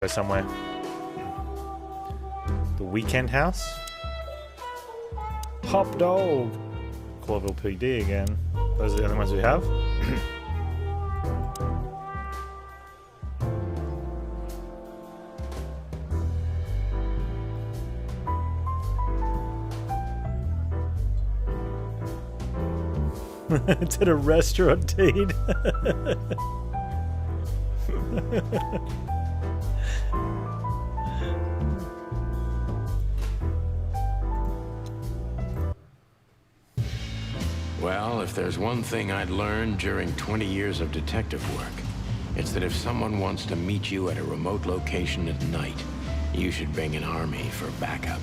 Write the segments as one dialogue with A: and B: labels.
A: Go somewhere. The Weekend House. Hop Dog. Clawville PD again. Those are the only ones we have. It's at a restaurant, dude.
B: Well, if there's one thing I'd learned during 20 years of detective work, it's that if someone wants to meet you at a remote location at night, you should bring an army for backup.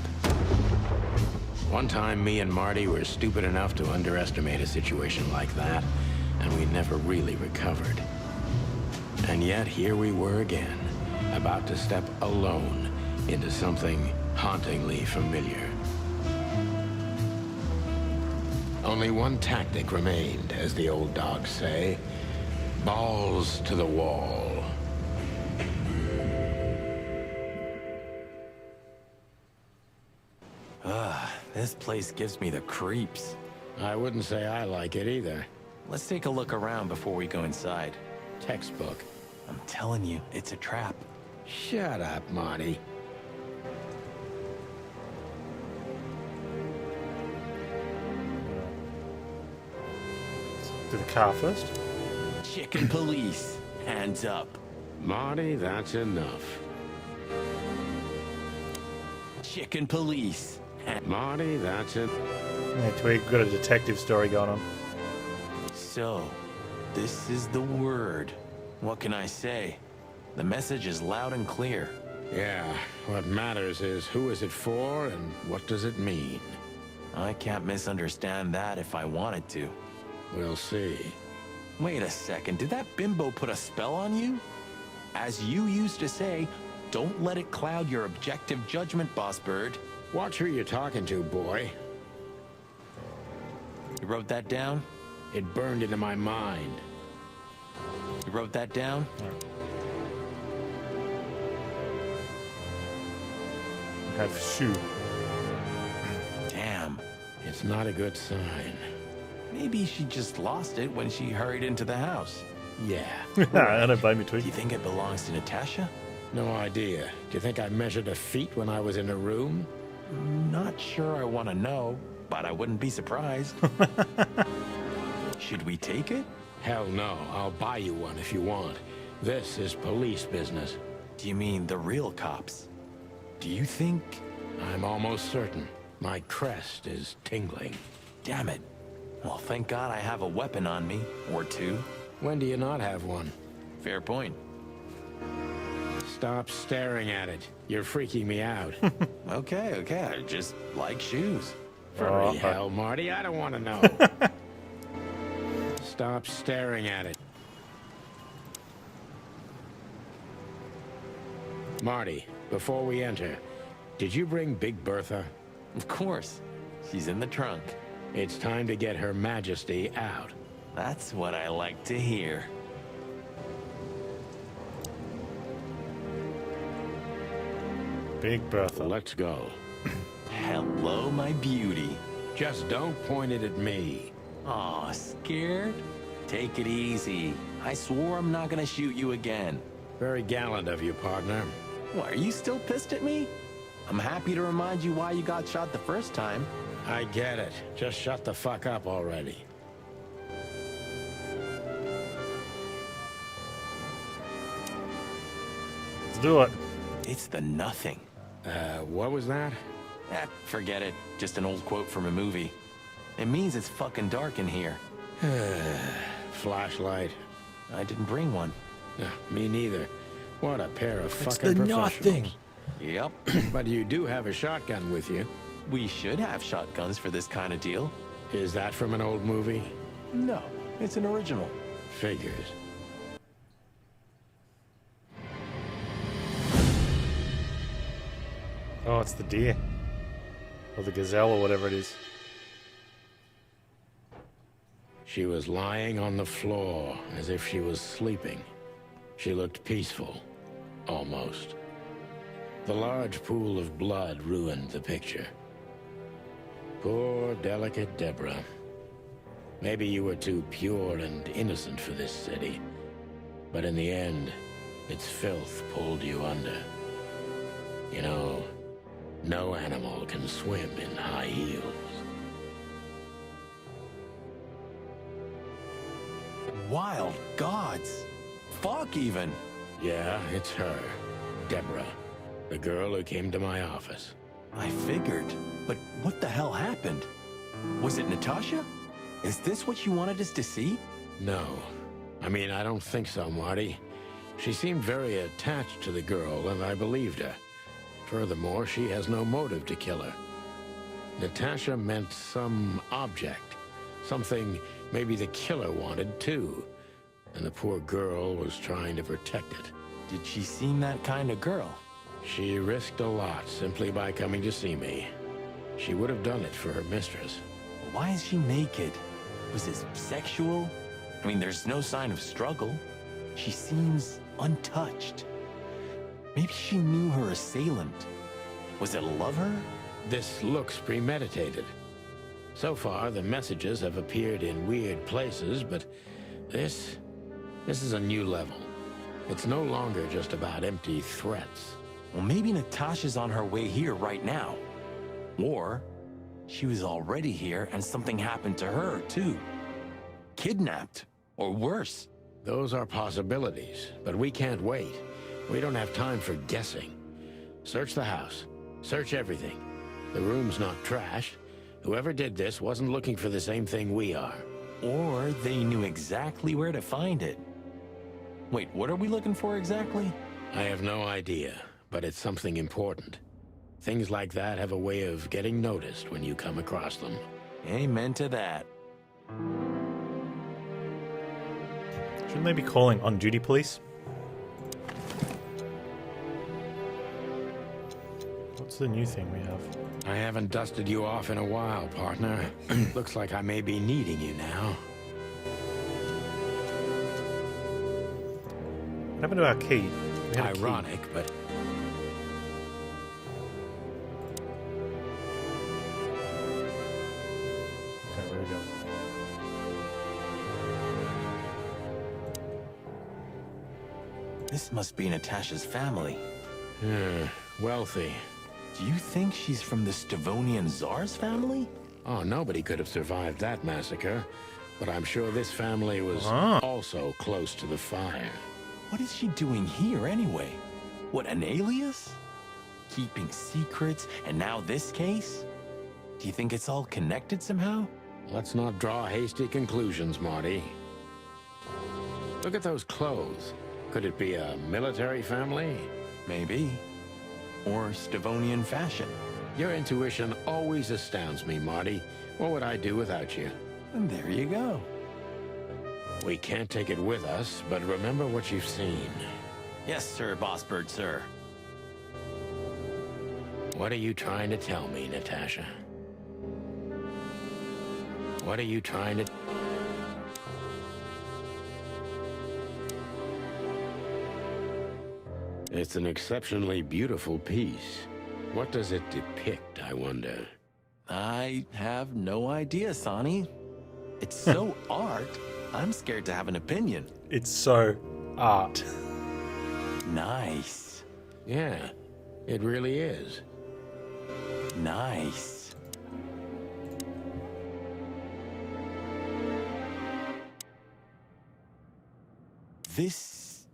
B: One time, me and Marty were stupid enough to underestimate a situation like that, and we never really recovered. And yet, here we were again, about to step alone into something hauntingly familiar. Only one tactic remained, as the old dogs say. Balls to the wall.
C: This place gives me the creeps.
B: I wouldn't say I like it either.
C: Let's take a look around before we go inside.
B: Textbook.
C: I'm telling you, it's a trap.
B: Shut up, Marty.
A: Do the car first.
C: Chicken police, hands up.
B: Marty, that's enough.
C: Chicken police.
B: Marty, that's it.
A: Yeah, we've got a detective story going on.
C: So, this is the word. What can I say? The message is loud and clear.
B: Yeah, what matters is who is it for and what does it mean?
C: I can't misunderstand that if I wanted to.
B: We'll see.
C: Wait a second, did that bimbo put a spell on you? As you used to say, don't let it cloud your objective judgment, Boss Bird.
B: Watch who you're talking to, boy.
C: You wrote that down?
B: It burned into my mind.
C: You wrote that down?
A: Have shoe.
C: Damn.
B: It's not a good sign.
C: Maybe she just lost it when she hurried into the house.
B: Yeah.
A: I don't blame you,
C: Do
A: Twig.
C: you think it belongs to Natasha?
B: No idea. Do you think I measured her feet when I was in a room?
C: Not sure I want to know, but I wouldn't be surprised. Should we take it?
B: Hell no. I'll buy you one if you want. This is police business.
C: Do you mean the real cops? Do you think...
B: I'm almost certain. My crest is tingling.
C: Damn it. Well, thank God I have a weapon on me, or two.
B: When do you not have one?
C: Fair point.
B: Stop staring at it. You're freaking me out.
C: Okay, I just like shoes.
B: For hell, Marty, I don't want to know. Stop staring at it. Marty, before we enter, did you bring Big Bertha?
C: Of course. She's in the trunk.
B: It's time to get Her Majesty out.
C: That's what I like to hear.
A: Big Bertha.
B: Let's go.
C: Hello, my beauty.
B: Just don't point it at me.
C: Aw, scared? Take it easy. I swore I'm not gonna shoot you again.
B: Very gallant of you, partner.
C: What, are you still pissed at me? I'm happy to remind you why you got shot the first time.
B: I get it. Just shut the fuck up already.
A: Let's do it.
C: It's the nothing.
B: What was that?
C: Forget it. Just an old quote from a movie. It means it's fucking dark in here.
B: Flashlight.
C: I didn't bring one.
B: Me neither. What a pair of
A: It's
B: fucking
A: the
B: professionals.
A: nothing.
C: Yep.
B: But you do have a shotgun with you.
C: We should have shotguns for this kind of deal.
B: Is that from an old movie?
C: No, it's an original.
B: Figures.
A: Oh, it's the deer. Or the gazelle or whatever it is.
B: She was lying on the floor as if she was sleeping. She looked peaceful. Almost. The large pool of blood ruined the picture. Poor, delicate Deborah. Maybe you were too pure and innocent for this city. But in the end, its filth pulled you under. You know, no animal can swim in high heels.
C: Wild gods. Fuck even.
B: Yeah, it's her. Deborah. The girl who came to my office.
C: I figured. But what the hell happened? Was it Natasha? Is this what you wanted us to see?
B: No. I mean, I don't think so, Marty. She seemed very attached to the girl, and I believed her. Furthermore, she has no motive to kill her. Natasha meant some object. Something maybe the killer wanted, too. And the poor girl was trying to protect it.
C: Did she seem that kind of girl?
B: She risked a lot simply by coming to see me. She would have done it for her mistress.
C: Why is she naked? Was it sexual? I mean, there's no sign of struggle. She seems untouched. Maybe she knew her assailant. Was it a lover?
B: This looks premeditated. So far, the messages have appeared in weird places, but this is a new level. It's no longer just about empty threats.
C: Well, maybe Natasha's on her way here right now. Or she was already here and something happened to her, too. Kidnapped, or worse.
B: Those are possibilities, but we can't wait. We don't have time for guessing. Search the house. Search everything. The room's not trashed. Whoever did this wasn't looking for the same thing we are.
C: Or they knew exactly where to find it. Wait, what are we looking for exactly?
B: I have no idea, but it's something important. Things like that have a way of getting noticed when you come across them.
C: Amen to that.
A: Shouldn't they be calling on-duty police? What's the new thing we have?
B: I haven't dusted you off in a while, partner. Looks like I may be needing you now.
A: What happened to our key? We had a key.
B: Ironic, but...
A: Okay, where we go?
C: This must be Natasha's family.
B: Wealthy.
C: Do you think she's from the Stavonian Tsar's family?
B: Oh, nobody could have survived that massacre. But I'm sure this family was also close to the fire.
C: What is she doing here anyway? What, an alias? Keeping secrets, and now this case? Do you think it's all connected somehow?
B: Let's not draw hasty conclusions, Marty. Look at those clothes. Could it be a military family?
C: Maybe. Or Stavonian fashion.
B: Your intuition always astounds me, Marty. What would I do without you?
C: And there you go.
B: We can't take it with us, but remember what you've seen.
C: Yes, sir, Bossbird, sir.
B: What are you trying to tell me, Natasha? What are you trying to... It's an exceptionally beautiful piece. What does it depict, I wonder?
C: I have no idea, Sonny. It's so art, I'm scared to have an opinion.
A: It's so art.
C: Nice.
B: Yeah, it really is.
C: Nice. This...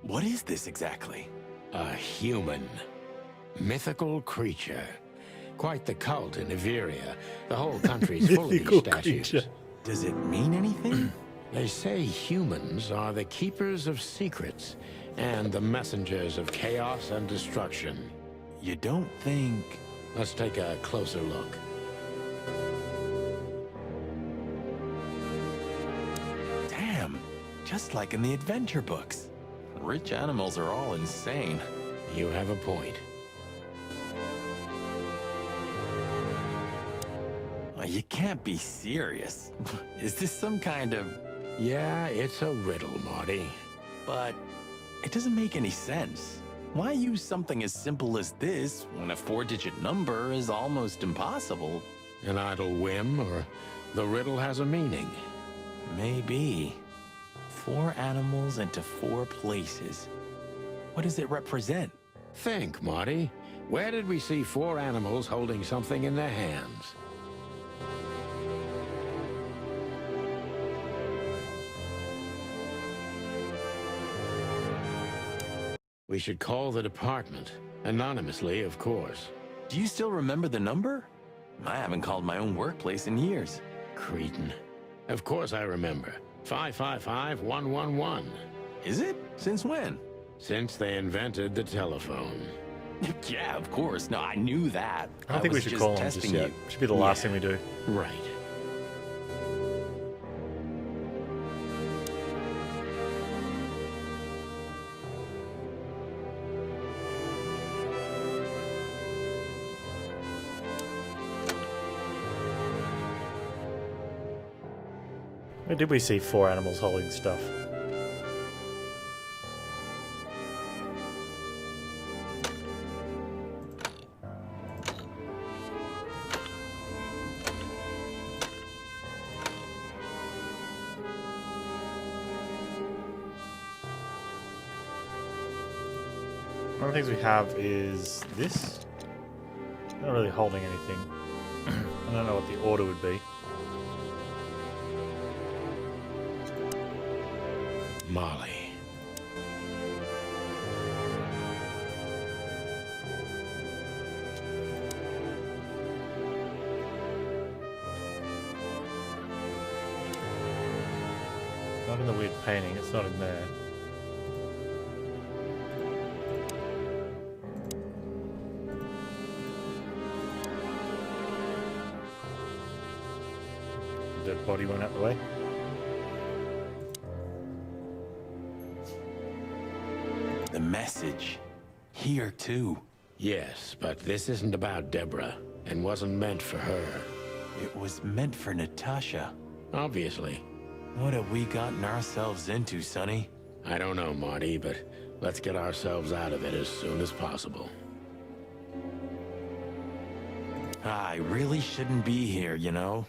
C: what is this exactly?
B: A human. Mythical creature. Quite the cult in Iveria. The whole country's full of these
A: Mythical
B: statues.
A: creature.
C: Does it mean anything?
B: They say humans are the keepers of secrets and the messengers of chaos and destruction.
C: You don't think...
B: Let's take a closer look.
C: Damn, just like in the adventure books. Rich animals are all insane.
B: You have a point.
C: You can't be serious. Is this some kind of...
B: Yeah, it's a riddle, Marty.
C: But it doesn't make any sense. Why use something as simple as this when a 4-digit number is almost impossible?
B: An idle whim, or the riddle has a meaning?
C: Maybe. 4 animals into 4 places. What does it represent?
B: Think, Marty. Where did we see 4 animals holding something in their hands? We should call the department. Anonymously, of course.
C: Do you still remember the number? I haven't called my own workplace in years.
B: Cretin. Of course I remember. 555-111.
C: Is it? Since when?
B: Since they invented the telephone.
C: Yeah, of course. No, I knew that.
A: I don't think we
C: was
A: should
C: just
A: call him just
C: testing
A: yet.
C: you.
A: Should be the last
C: Yeah.
A: thing we do.
B: Right.
A: Where did we see 4 animals holding stuff? One of the things we have is this. Not really holding anything. I don't know what the order would be.
B: Molly.
A: Not in the weird painting, it's not in there. Dead body went out the way.
C: The message. Here, too.
B: Yes, but this isn't about Deborah, and wasn't meant for her.
C: It was meant for Natasha.
B: Obviously.
C: What have we gotten ourselves into, Sonny?
B: I don't know, Marty, but let's get ourselves out of it as soon as possible.
C: I really shouldn't be here, you know?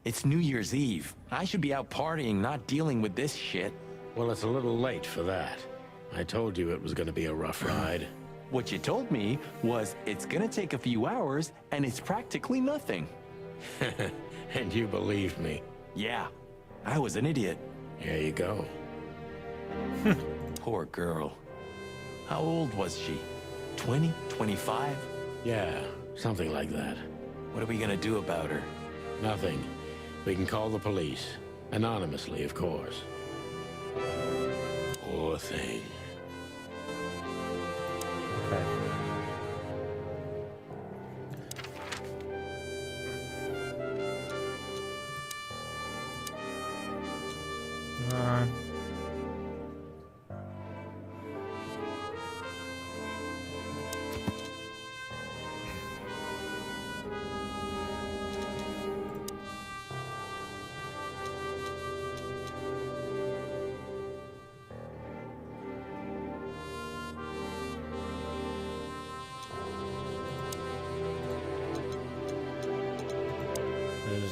C: It's New Year's Eve. I should be out partying, not dealing with this shit.
B: Well, it's a little late for that. I told you it was going to be a rough ride.
C: What you told me was it's gonna take a few hours, and it's practically nothing.
B: And you believed me.
C: Yeah, I was an idiot.
B: Here you go.
C: Poor girl. How old was she? 20? 25?
B: Yeah, something like that.
C: What are we gonna do about her?
B: Nothing. We can call the police. Anonymously, of course. Poor thing.
A: Okay. No.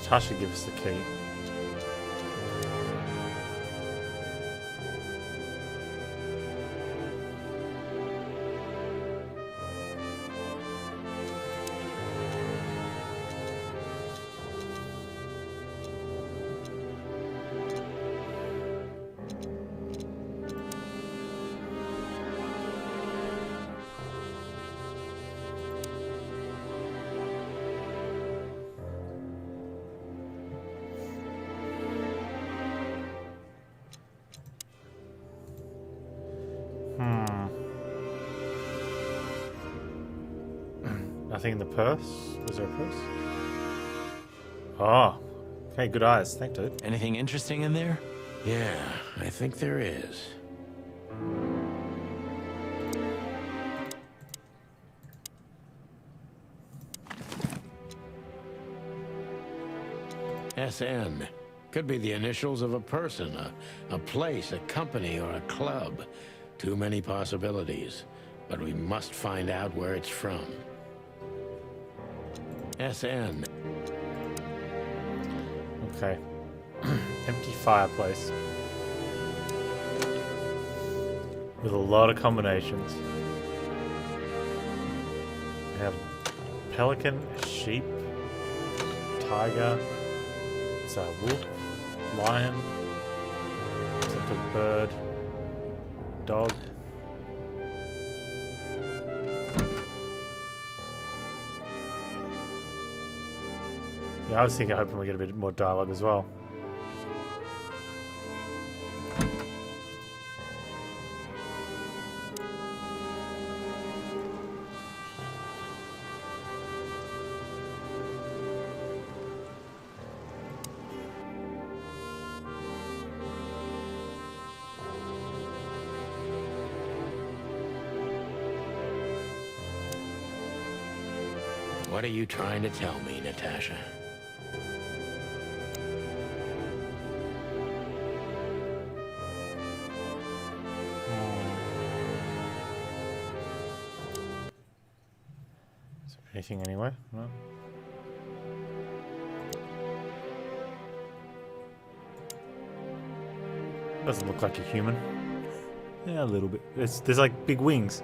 A: Natasha gives us the key. Nothing in the purse? Was there a purse? Oh. Okay, good eyes. Thank you.
C: Anything interesting in there?
B: Yeah, I think there is. SN. Could be the initials of a person, a place, a company, or a club. Too many possibilities. but we must find out where it's from. SN.
A: Okay. Empty fireplace. With a lot of combinations. We have pelican, sheep, tiger, it's a wolf, lion, it's a bird, dog. Yeah, I was hoping we get a bit more dialogue as well.
B: What are you trying to tell me, Natasha?
A: Is there anything anywhere? No. Doesn't look like a human. Yeah, a little bit. There's like big wings.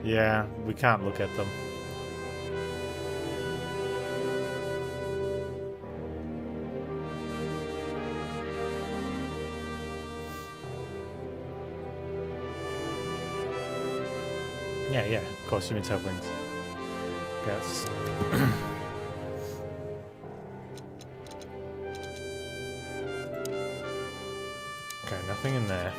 A: Yeah, we can't look at them. Yeah, of course humans have wings. Yes. Okay, nothing in there.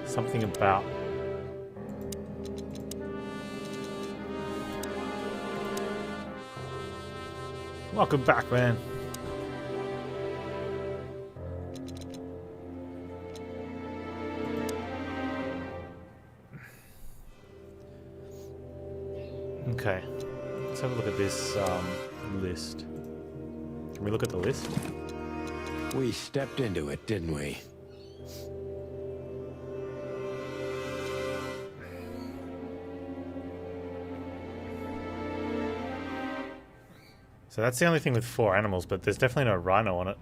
A: Something about welcome back, man. Okay, let's have a look at this list. Can we look at the list?
B: We stepped into it, didn't we?
A: So that's the only thing with 4 animals, but there's definitely no rhino on it.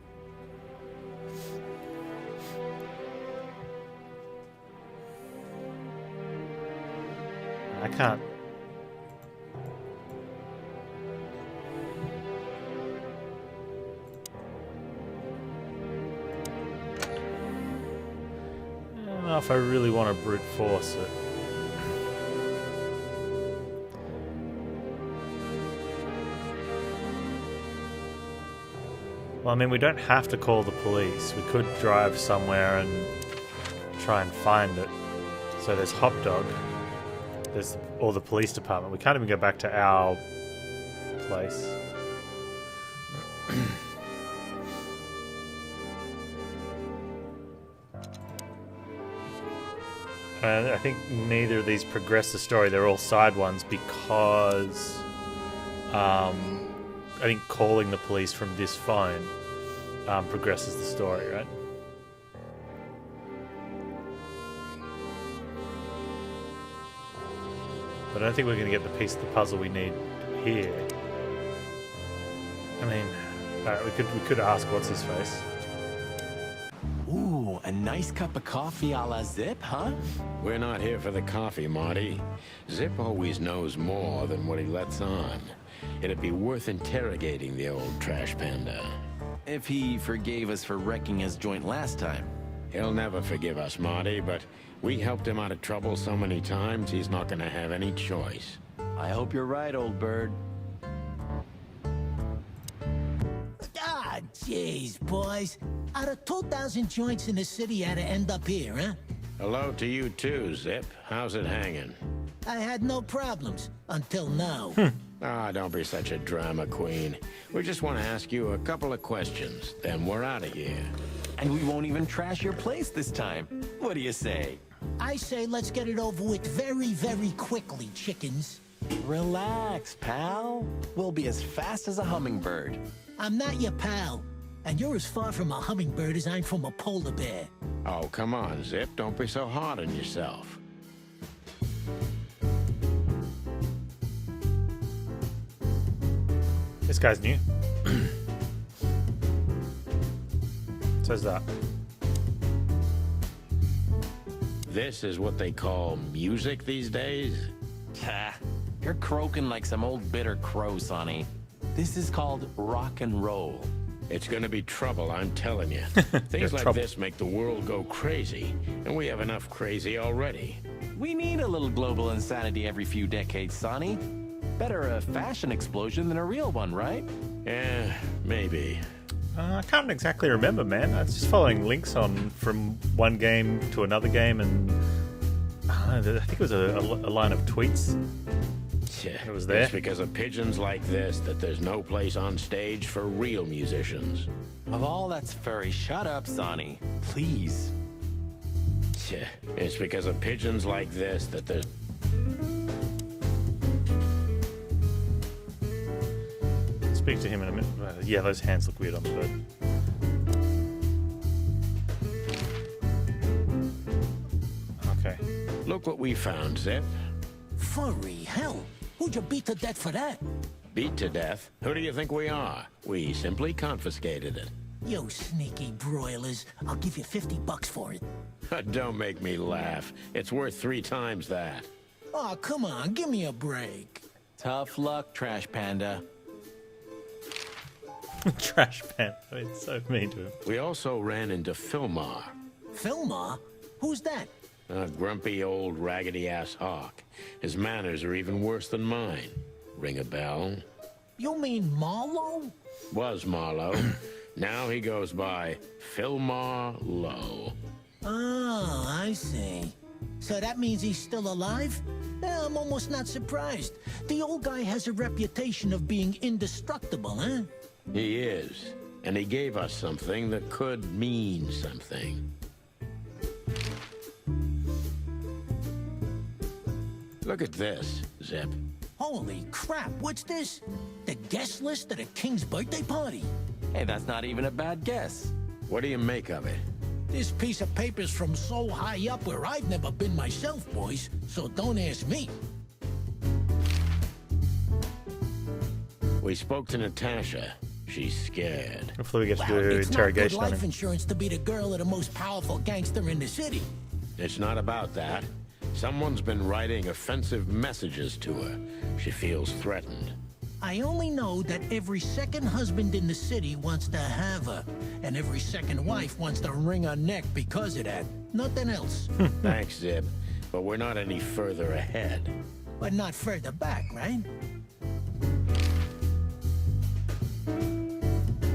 A: I can't. I don't know if I really want to brute force it. Well, I mean, we don't have to call the police. We could drive somewhere and try and find it. So there's Hop Dog. There's the police department. We can't even go back to our place. And I think neither of these progress the story. They're all side ones because I think calling the police from this phone progresses the story, right? But I don't think we're going to get the piece of the puzzle we need here. I mean, we could ask what's his face.
C: Ooh, a nice cup of coffee a la Zip, huh?
B: We're not here for the coffee, Marty. Zip always knows more than what he lets on. It'd be worth interrogating the old trash panda.
C: If he forgave us for wrecking his joint last time.
B: He'll never forgive us, Marty, but we helped him out of trouble so many times, he's not gonna have any choice.
C: I hope you're right, old bird.
D: Ah, jeez, boys. Out of 2,000 joints in the city, how'd it end up here, huh?
B: Hello to you too, Zip. How's it hanging?
D: I had no problems, until now.
B: Ah, don't be such a drama queen. We just want to ask you a couple of questions, then we're out of here.
C: And we won't even trash your place this time. What do you say?
D: I say let's get it over with very, very quickly, chickens.
C: Relax, pal. We'll be as fast as a hummingbird.
D: I'm not your pal, and you're as far from a hummingbird as I'm from a polar bear.
B: Oh, come on, Zip. Don't be so hard on yourself.
A: This guy's new. Says that.
B: This is what they call music these days?
C: Ha! You're croaking like some old bitter crow, Sonny. This is called rock and roll.
B: It's gonna be trouble, I'm telling you. Things like
A: trouble.
B: this make the world go crazy, and we have enough crazy already.
C: We need a little global insanity every few decades, Sonny. Better a fashion explosion than a real one, right?
B: Yeah, maybe.
A: I can't exactly remember, man. I was just following links on from one game to another game, and I think it was a line of tweets.
B: Yeah,
A: It was there.
B: It's because of pigeons like this that there's no place on stage for real musicians.
C: Of all that's furry, shut up, Sonny. Please.
B: Yeah, it's because of pigeons like this that there's...
A: Speak to him in a minute. Yeah, those hands look weird on the bird. Okay.
B: Look what we found, Zip.
D: Furry hell. Who'd you beat to death for that?
B: Beat to death? Who do you think we are? We simply confiscated it.
D: You sneaky broilers. I'll give you $50 for it.
B: Don't make me laugh. It's worth 3 times that.
D: Oh, come on. Give me a break.
C: Tough luck, Trash Panda.
A: Trash pan. It's so mean to him.
B: We also ran into Filmar,
D: Filmar? Who's that?
B: a grumpy old raggedy-ass hawk. His manners are even worse than mine. Ring a bell?
D: You mean Marlowe?
B: Was Marlowe. Now he goes by Filmar Lowe.
D: Oh, I see. So that means he's still alive? Yeah, I'm almost not surprised. The old guy has a reputation of being indestructible, huh?
B: He is. And he gave us something that could mean something. Look at this, Zip.
D: Holy crap, what's this? The guest list at a king's birthday party?
C: Hey, that's not even a bad guess.
B: What do you make of it?
D: This piece of paper's from so high up where I've never been myself, boys, so don't ask me.
B: We spoke to Natasha. She's scared.
A: Hopefully we get to
D: Well,
A: do
D: it's not good
A: interrogation on
D: life
A: him.
D: insurance to be the girl of the most powerful gangster in the city.
B: It's not about that. Someone's been writing offensive messages to her. She feels threatened.
D: I only know that every second husband in the city wants to have her, and every second wife wants to wring her neck because of that. Nothing else.
B: Thanks, Zip. But we're not any further ahead.
D: But not further back, right?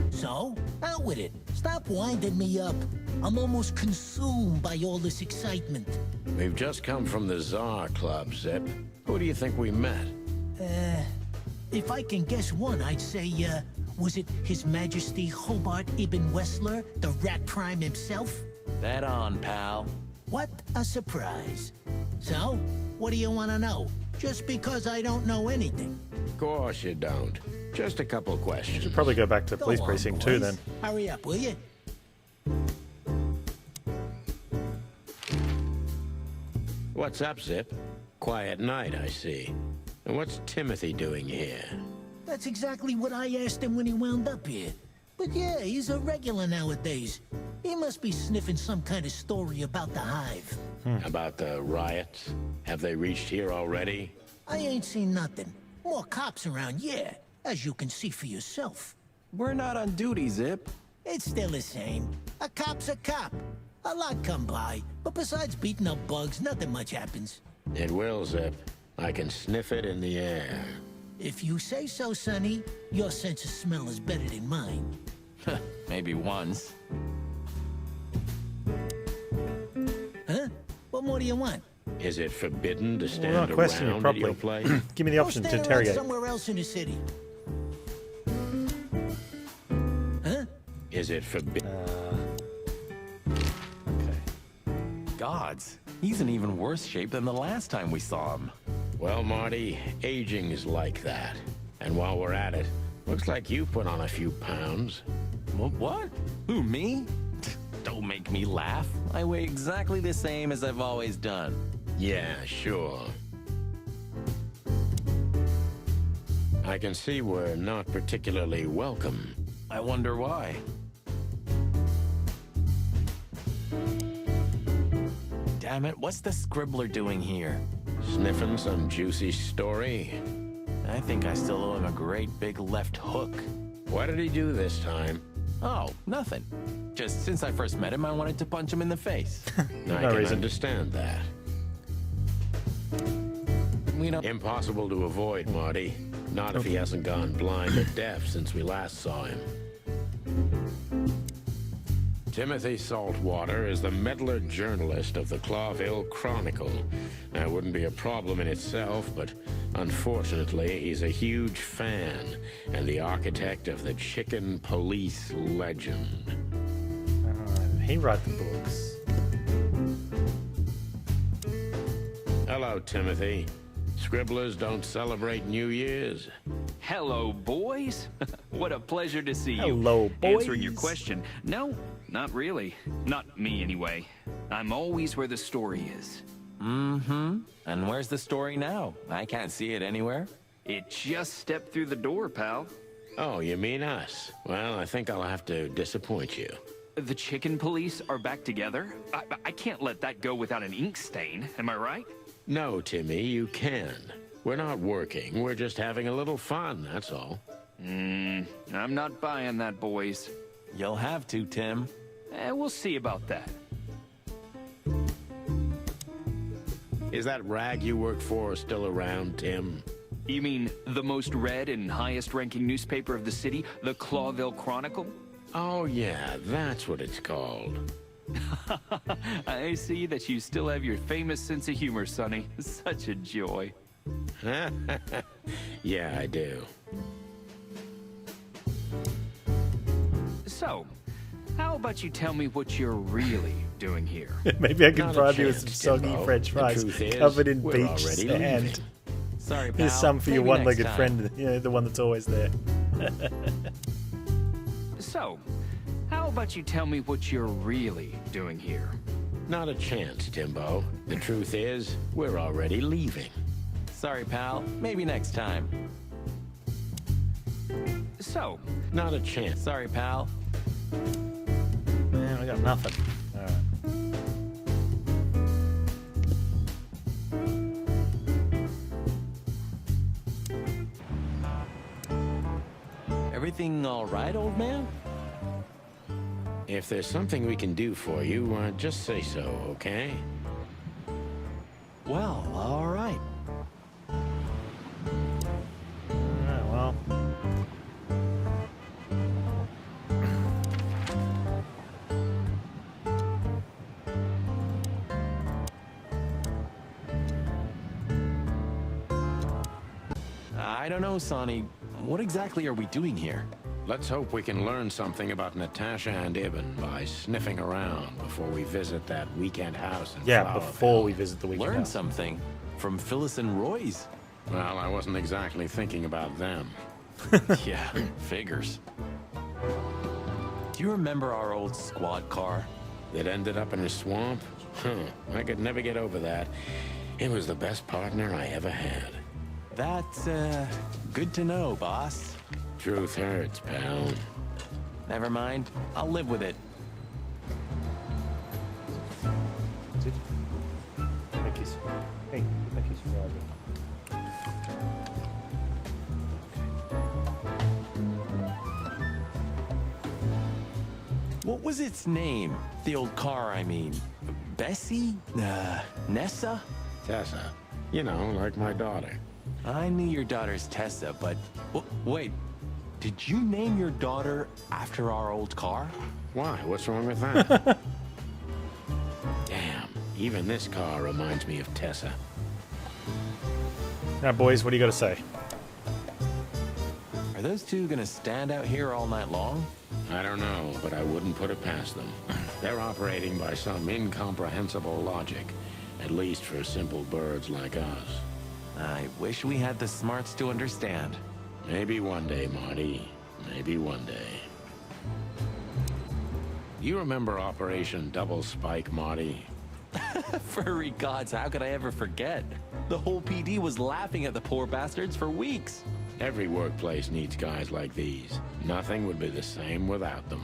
D: So, out with it. Stop winding me up. I'm almost consumed by all this excitement.
B: We've just come from the Tsar Club, Zip. Who do you think we met?
D: If I can guess one, I'd say, was it His Majesty Hobart Ibn Wessler, the Rat Prime himself?
C: That on, pal.
D: What a surprise. So, what do you want to know? Just because I don't know anything.
B: Of course you don't. Just a couple questions.
A: Should probably go back to the police
D: Go on,
A: precinct too
D: boys.
A: then.
D: Hurry up, will you?
B: What's up, Zip? Quiet night, I see. And what's Timothy doing here?
D: That's exactly what I asked him when he wound up here. But yeah, he's a regular nowadays. He must be sniffing some kind of story about the hive.
B: About the riots? Have they reached here already?
D: I ain't seen nothing. More cops around, yeah, as you can see for yourself.
C: We're not on duty, Zip.
D: It's still the same. A cop's a cop. A lot come by, but besides beating up bugs, nothing much happens.
B: It will, Zip. I can sniff it in the air.
D: If you say so, Sonny, your sense of smell is better than mine.
C: Maybe once.
D: Huh? What more do you want?
B: Is it forbidden to
A: We're
B: stand
A: not questioning
B: around
A: you
B: at your
A: properly.
B: place?
A: Give me the option to
D: Stand around
A: interrogate.
D: somewhere else in the city. Huh?
B: Is it forbidden?
A: Okay.
C: Gods, he's in even worse shape than the last time we saw him.
B: Well, Marty, aging is like that. And while we're at it, looks like you put on a few pounds.
C: What? Who, me? Don't make me laugh. I weigh exactly the same as I've always done.
B: Yeah, sure. I can see we're not particularly welcome.
C: I wonder why. Damn it, what's the scribbler doing here?
B: Sniffing some juicy story?
C: I think I still owe him a great big left hook.
B: What did he do this time?
C: Oh, nothing. Just since I first met him, I wanted to punch him in the face.
B: I can
A: reason.
B: understand that.
C: We don't...
B: Impossible to avoid, Marty. Not if he hasn't gone blind or deaf since we last saw him. Timothy Saltwater is the meddler journalist of the Clawville Chronicle. That wouldn't be a problem in itself, but unfortunately, he's a huge fan and the architect of the chicken police legend.
A: He wrote the books.
B: Hello, Timothy. Scribblers don't celebrate New Year's.
E: Hello, boys. What a pleasure to see you.
A: Hello, boys.
E: Answering your question, no, not really. Not me, anyway. I'm always where the story is.
C: Mm-hmm. And where's the story now? I can't see it anywhere.
E: It just stepped through the door, pal.
B: Oh, you mean us? Well, I think I'll have to disappoint you.
E: The chicken police are back together? I can't let that go without an ink stain, am I right?
B: No, Timmy, you can. We're not working, we're just having a little fun, that's all.
E: I'm not buying that, boys.
C: You'll have to, Tim.
E: We'll see about that.
B: Is that rag you work for still around, Tim?
E: You mean the most read and highest-ranking newspaper of the city, the Clawville Chronicle?
B: Oh, yeah, that's what it's called.
E: I see that you still have your famous sense of humor, Sonny. Such a joy.
B: Yeah, I do.
E: So, how about you tell me what you're really doing here?
A: Maybe I can
B: Not a
A: bribe you with some
B: chance,
A: soggy
B: Timbo.
A: French
B: The
A: fries
B: truth is,
A: covered in
B: we're
A: beach
B: already
A: sand.
B: leaving.
C: Sorry, pal.
A: Here's some for your
C: Maybe
A: one-legged
C: next time.
A: friend, you know, the one that's always there.
E: So, how about you tell me what you're really doing here?
B: Not a chance, Timbo. The truth is, we're already leaving.
C: Sorry, pal. Maybe next time.
E: So,
B: Not a chance.
C: Sorry, pal.
A: Man, I got nothing. Alright.
C: Everything all right, old man?
B: If there's something we can do for you, just say so, okay?
C: Well, all right.
A: Alright, well.
C: I don't know, Sonny. What exactly are we doing here?
B: Let's hope we can learn something about Natasha and Ibn by sniffing around before we visit that weekend house in
A: Yeah,
B: Flowerville.
A: before we visit the weekend
C: Learn
A: house.
C: something from Phyllis and Roy's.
B: Well, I wasn't exactly thinking about them.
C: Yeah, figures. Do you remember our old squad car?
B: That ended up in a swamp? Huh, I could never get over that. It was the best partner I ever had.
C: That's, good to know, boss.
B: Truth hurts, pal.
C: Never mind. I'll live with it.
A: Mickey's. Hey, Mickey's Friday.
C: What was its name? The old car, I mean. Bessie? Nessa?
B: Tessa. You know, like my daughter.
C: I knew your daughter's Tessa, but... wait. Did you name your daughter after our old car?
B: Why? What's wrong with that? Damn. Even this car reminds me of Tessa.
A: Now, boys, what do you got to say?
C: Are those two gonna stand out here all night long?
B: I don't know, but I wouldn't put it past them. They're operating by some incomprehensible logic, at least for simple birds like us.
C: I wish we had the smarts to understand.
B: Maybe one day, Marty. Maybe one day. You remember Operation Double Spike, Marty?
C: Furry gods, how could I ever forget? The whole PD was laughing at the poor bastards for weeks.
B: Every workplace needs guys like these. Nothing would be the same without them.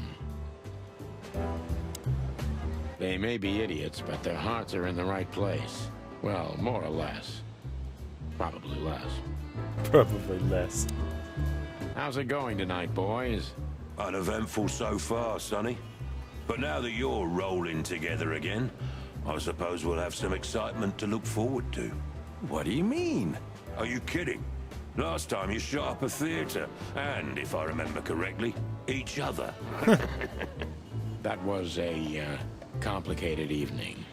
B: They may be idiots, but their hearts are in the right place. Well, more or less. Probably less.
A: Probably less.
B: How's it going tonight, boys?
F: Uneventful so far, Sonny. But now that you're rolling together again, I suppose we'll have some excitement to look forward to.
C: What do you mean?
F: Are you kidding? Last time you shot up a theater, and, if I remember correctly, each other.
B: That was a, complicated evening.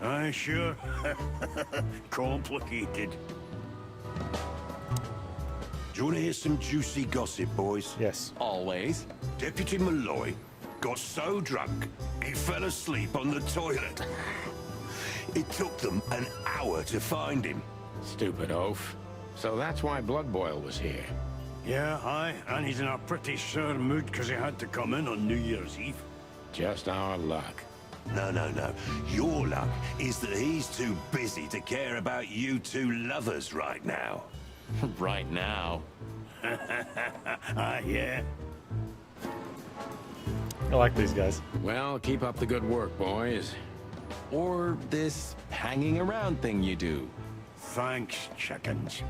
F: Aye, sure. Complicated. Do you want to hear some juicy gossip, boys?
A: Yes.
C: Always.
F: Deputy Malloy got so drunk, he fell asleep on the toilet. It took them an hour to find him.
B: Stupid oaf. So that's why Blood Boil was here.
G: Yeah, aye, and he's in a pretty sore mood because he had to come in on New Year's Eve.
B: Just our luck.
F: No. Your luck is that he's too busy to care about you two lovers right now.
C: Right now.
G: Ah, yeah.
A: I like these guys.
B: Well, keep up the good work, boys.
C: Or this hanging around thing you do.
G: Thanks, chickens.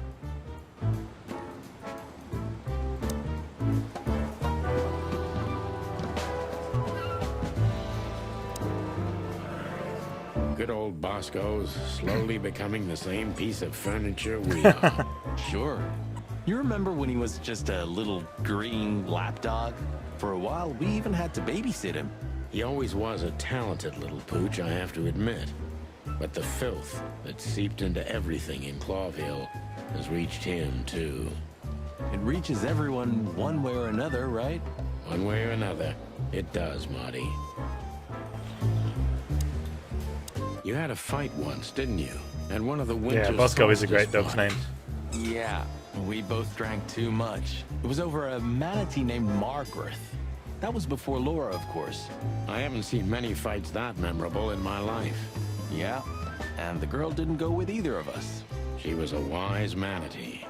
B: Good old Bosco's slowly becoming the same piece of furniture we are.
C: Sure. You remember when he was just a little green lapdog? For a while, we even had to babysit him.
B: He always was a talented little pooch, I have to admit. But the filth that seeped into everything in Clawville has reached him, too.
C: It reaches everyone one way or another, right?
B: One way or another, it does, Marty. You had a fight once, didn't you? And one of the winter
A: Yeah, Bosco is a great
B: solstice
A: dog's name.
B: parties.
C: Yeah, we both drank too much. It was over a manatee named Margaret. That was before Laura, of course.
B: I haven't seen many fights that memorable in my life.
C: Yeah, and the girl didn't go with either of us.
B: She was a wise manatee.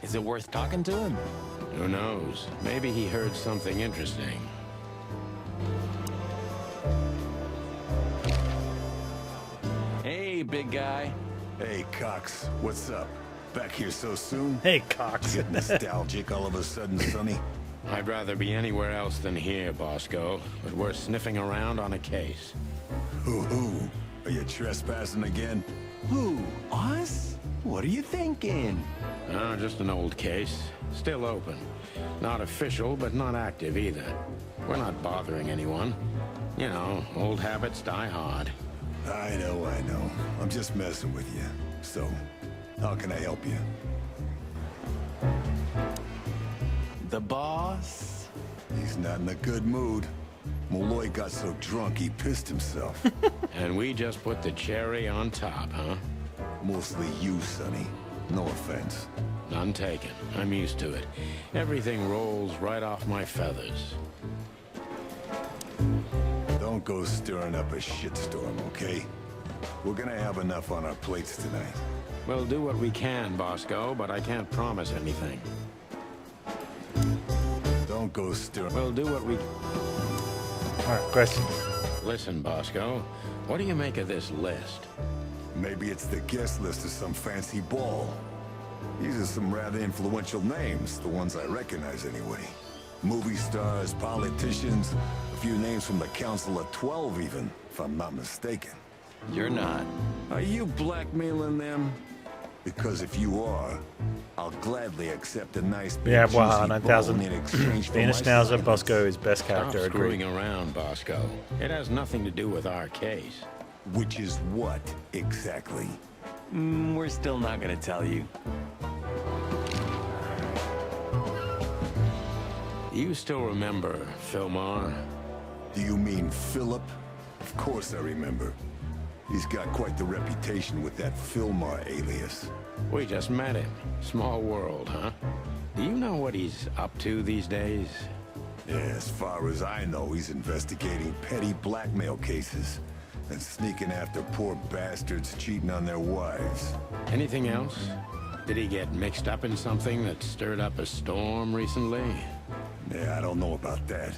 C: Is it worth talking to him?
B: Who knows? Maybe he heard something interesting.
C: Hey, big guy.
H: Hey, Cox, what's up? Back here so soon?
A: Hey, Cox.
H: Get nostalgic all of a sudden, Sonny?
B: I'd rather be anywhere else than here, Bosco, but we're sniffing around on a case.
H: Who? Are you trespassing again?
C: Who? Us? What are you thinking?
B: Just an old case. Still open. Not official, but not active either. We're not bothering anyone. You know, old habits die hard.
H: I know. I'm just messing with you. So, how can I help you?
C: The boss?
H: He's not in a good mood. Malloy got so drunk he pissed himself.
B: And we just put the cherry on top, huh?
H: Mostly you, Sonny. No offense.
B: None taken. I'm used to it. Everything rolls right off my feathers.
H: Don't go stirring up a shitstorm, okay? We're gonna have enough on our plates tonight.
B: We'll do what we can, Bosco, but I can't promise anything.
H: Don't go stirring.
B: We'll do what we...
A: All right, questions.
B: Listen, Bosco, what do you make of this list?
H: Maybe it's the guest list of some fancy ball. These are some rather influential names, the ones I recognize anyway. Movie stars, politicians, a few names from the Council of 12 even, if I'm not mistaken.
C: You're not.
H: Are you blackmailing them? Because if you are, I'll gladly accept a nice big
A: Yeah,
H: juicy
A: wow,
H: bone
A: 9,000.
H: in exchange for
A: Venus
H: my
A: Schnauzer,
H: silence.
A: Bosco is best
B: Stop
A: character,
B: screwing
A: agreed.
B: around, Bosco. It has nothing to do with our case.
H: Which is what, exactly?
C: We're still not gonna tell you.
B: You still remember Philmar?
H: Do you mean Philip? Of course I remember. He's got quite the reputation with that Philmar alias.
B: We just met him. Small world, huh? Do you know what he's up to these days?
H: Yeah, as far as I know, he's investigating petty blackmail cases and sneaking after poor bastards cheating on their wives.
B: Anything else? Did he get mixed up in something that stirred up a storm recently?
H: Yeah, I don't know about that.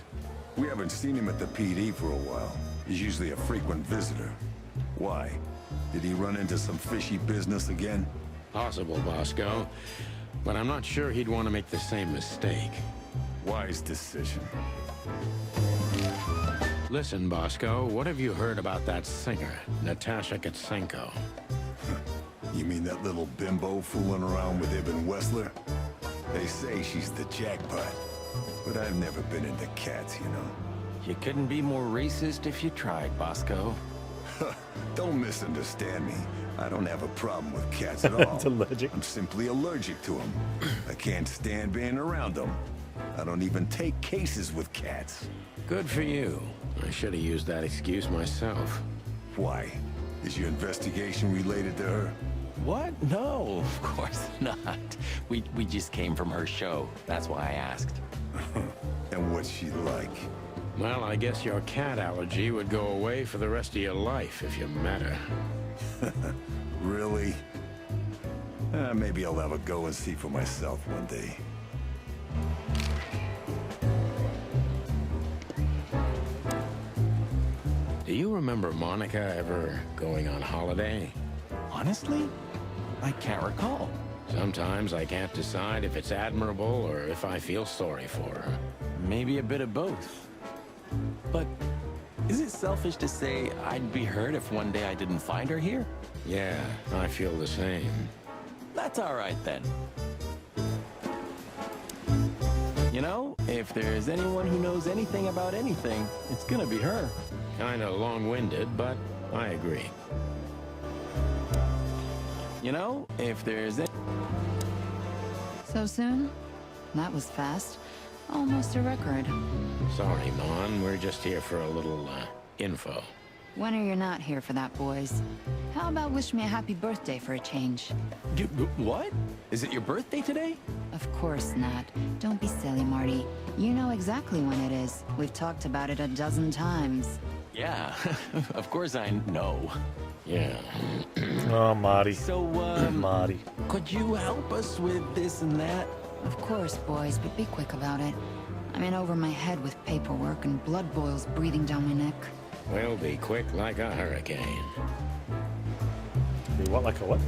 H: We haven't seen him at the PD for a while. He's usually a frequent visitor. Why? Did he run into some fishy business again?
B: Possible, Bosco. But I'm not sure he'd want to make the same mistake.
H: Wise decision.
B: Listen, Bosco, what have you heard about that singer, Natasha Katsenko?
H: You mean that little bimbo fooling around with Ibn Wessler? They say she's the jackpot. But I've never been into cats, you know.
C: You couldn't be more racist if you tried, Bosco.
H: Don't misunderstand me. I don't have a problem with cats at all.
A: It's allergic.
H: I'm simply allergic to them. I can't stand being around them. I don't even take cases with cats.
B: Good for you. I should have used that excuse myself.
H: Why? Is your investigation related to her?
C: What? No, of course not. We just came from her show. That's why I asked.
H: And what's she like?
B: Well, I guess your cat allergy would go away for the rest of your life if you met her.
H: Really? Maybe I'll have a go and see for myself one day.
B: Do you remember Monica ever going on holiday?
C: Honestly, I can't recall.
B: Sometimes I can't decide if it's admirable or if I feel sorry for her.
C: Maybe a bit of both. But is it selfish to say I'd be hurt if one day I didn't find her here?
B: Yeah, I feel the same.
C: That's all right then. You know, if there's anyone who knows anything about anything, it's gonna be her.
B: Kinda long-winded, but I agree.
C: You know, if there's any...
I: So soon? That was fast. Almost a record.
B: Sorry, Mon. We're just here for a little, info.
I: When are you not here for that, boys? How about wish me a happy birthday for a change?
C: What? Is it your birthday today?
I: Of course not. Don't be silly, Marty. You know exactly when it is. We've talked about it a dozen times.
C: Yeah, of course I know.
B: Yeah.
A: Oh, Marty.
C: So,
A: Marty.
C: could you help us with this and that?
I: Of course, boys, but be quick about it. I'm in over my head with paperwork and blood boils breathing down my neck.
B: We'll be quick like a hurricane.
A: Be what, like a what?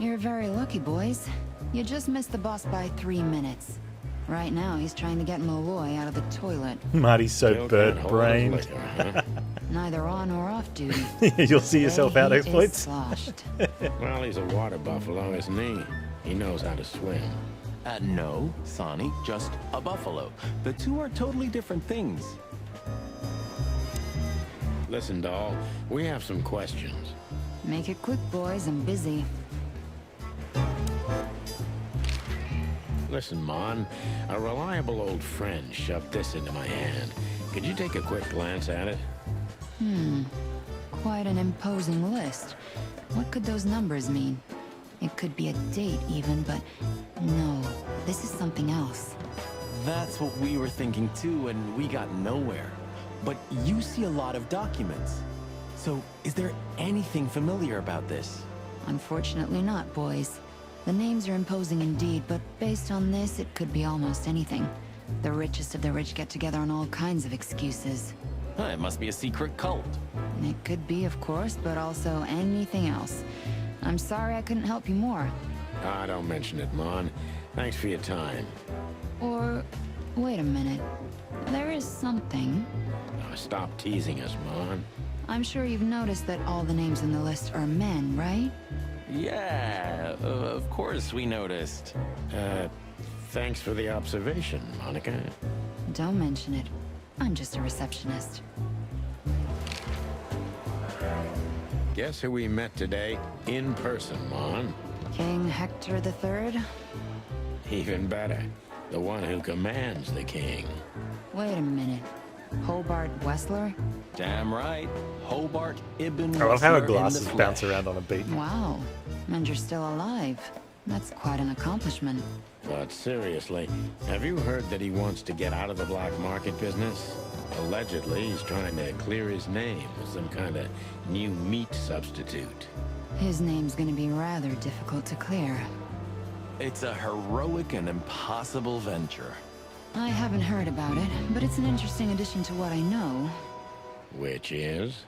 I: You're very lucky, boys. You just missed the boss by 3 minutes. Right now, he's trying to get Malloy out of the toilet.
A: Marty's so
B: Still can't hold his
A: bird-brained.
B: liquor, huh?
I: Neither on or off duty.
A: You'll see yourself out,
I: Today he is
A: exploits.
I: sloshed.
B: Well, he's a water buffalo, isn't he? He knows how to swim.
C: No, Sonny, just a buffalo. The two are totally different things.
B: Listen, doll, we have some questions.
I: Make it quick, boys. I'm busy.
B: Listen, Mon, a reliable old friend shoved this into my hand. Could you take a quick glance at it?
I: Quite an imposing list. What could those numbers mean? It could be a date even, but no, this is something else.
C: That's what we were thinking too, and we got nowhere. But you see a lot of documents. So, is there anything familiar about this?
I: Unfortunately not, boys. The names are imposing indeed, but based on this, it could be almost anything. The richest of the rich get together on all kinds of excuses.
C: It must be a secret cult.
I: It could be, of course, but also anything else. I'm sorry I couldn't help you more.
B: Ah, don't mention it, Mon. Thanks for your time.
I: Or, wait a minute. There is something.
B: Now, stop teasing us, Mon.
I: I'm sure you've noticed that all the names in the list are men, right?
C: Yeah, of course we noticed.
B: Thanks for the observation, Monica.
I: Don't mention it. I'm just a receptionist.
B: Guess who we met today? In person, Mon.
I: King Hector III?
B: Even better. The one who commands the king.
I: Wait a minute. Hobart Wessler?
C: Damn right. Hobart Ibn
A: I love how her
C: Wessler in the
A: glasses bounce
C: flesh.
A: around on a beat.
I: Wow. And you're still alive. That's quite an accomplishment.
B: But seriously, have you heard that he wants to get out of the black market business? Allegedly, he's trying to clear his name with some kind of new meat substitute.
I: His name's gonna be rather difficult to clear.
C: It's a heroic and impossible venture.
I: I haven't heard about it, but it's an interesting addition to what I know.
B: Which is?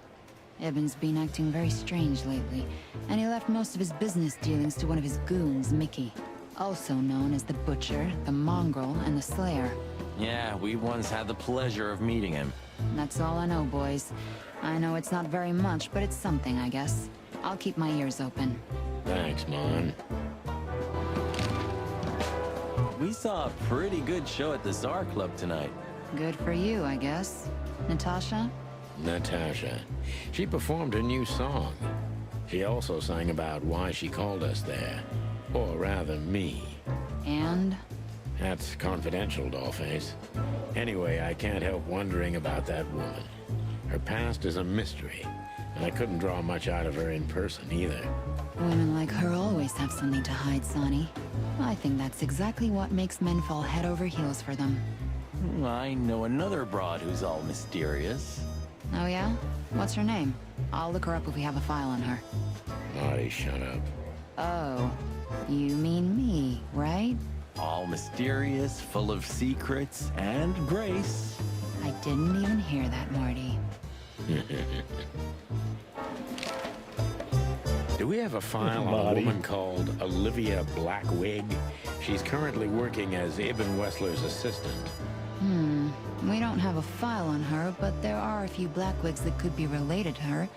I: Ibn's been acting very strange lately, and he left most of his business dealings to one of his goons, Mickey. Also known as the Butcher, the Mongrel, and the Slayer.
C: Yeah, we once had the pleasure of meeting him.
I: That's all I know, boys. I know it's not very much, but it's something, I guess. I'll keep my ears open.
B: Thanks, Mon.
C: We saw a pretty good show at the Tsar Club tonight.
I: Good for you, I guess. Natasha?
B: Natasha. She performed a new song. She also sang about why she called us there. Or rather, me.
I: And?
B: That's confidential, Dollface. Anyway, I can't help wondering about that woman. Her past is a mystery, and I couldn't draw much out of her in person either.
I: Women like her always have something to hide, Sonny. I think that's exactly what makes men fall head over heels for them.
C: I know another broad who's all mysterious.
I: Oh yeah? What's her name? I'll look her up if we have a file on her.
B: Marty, shut up.
I: Oh, you mean me, right?
C: All mysterious, full of secrets, and grace.
I: I didn't even hear that, Marty.
B: Do we have a file on a
A: Marty.
B: woman called Olivia Blackwig? She's currently working as Ibn Wessler's assistant.
I: We don't have a file on her, but there are a few Blackwigs that could be related to her.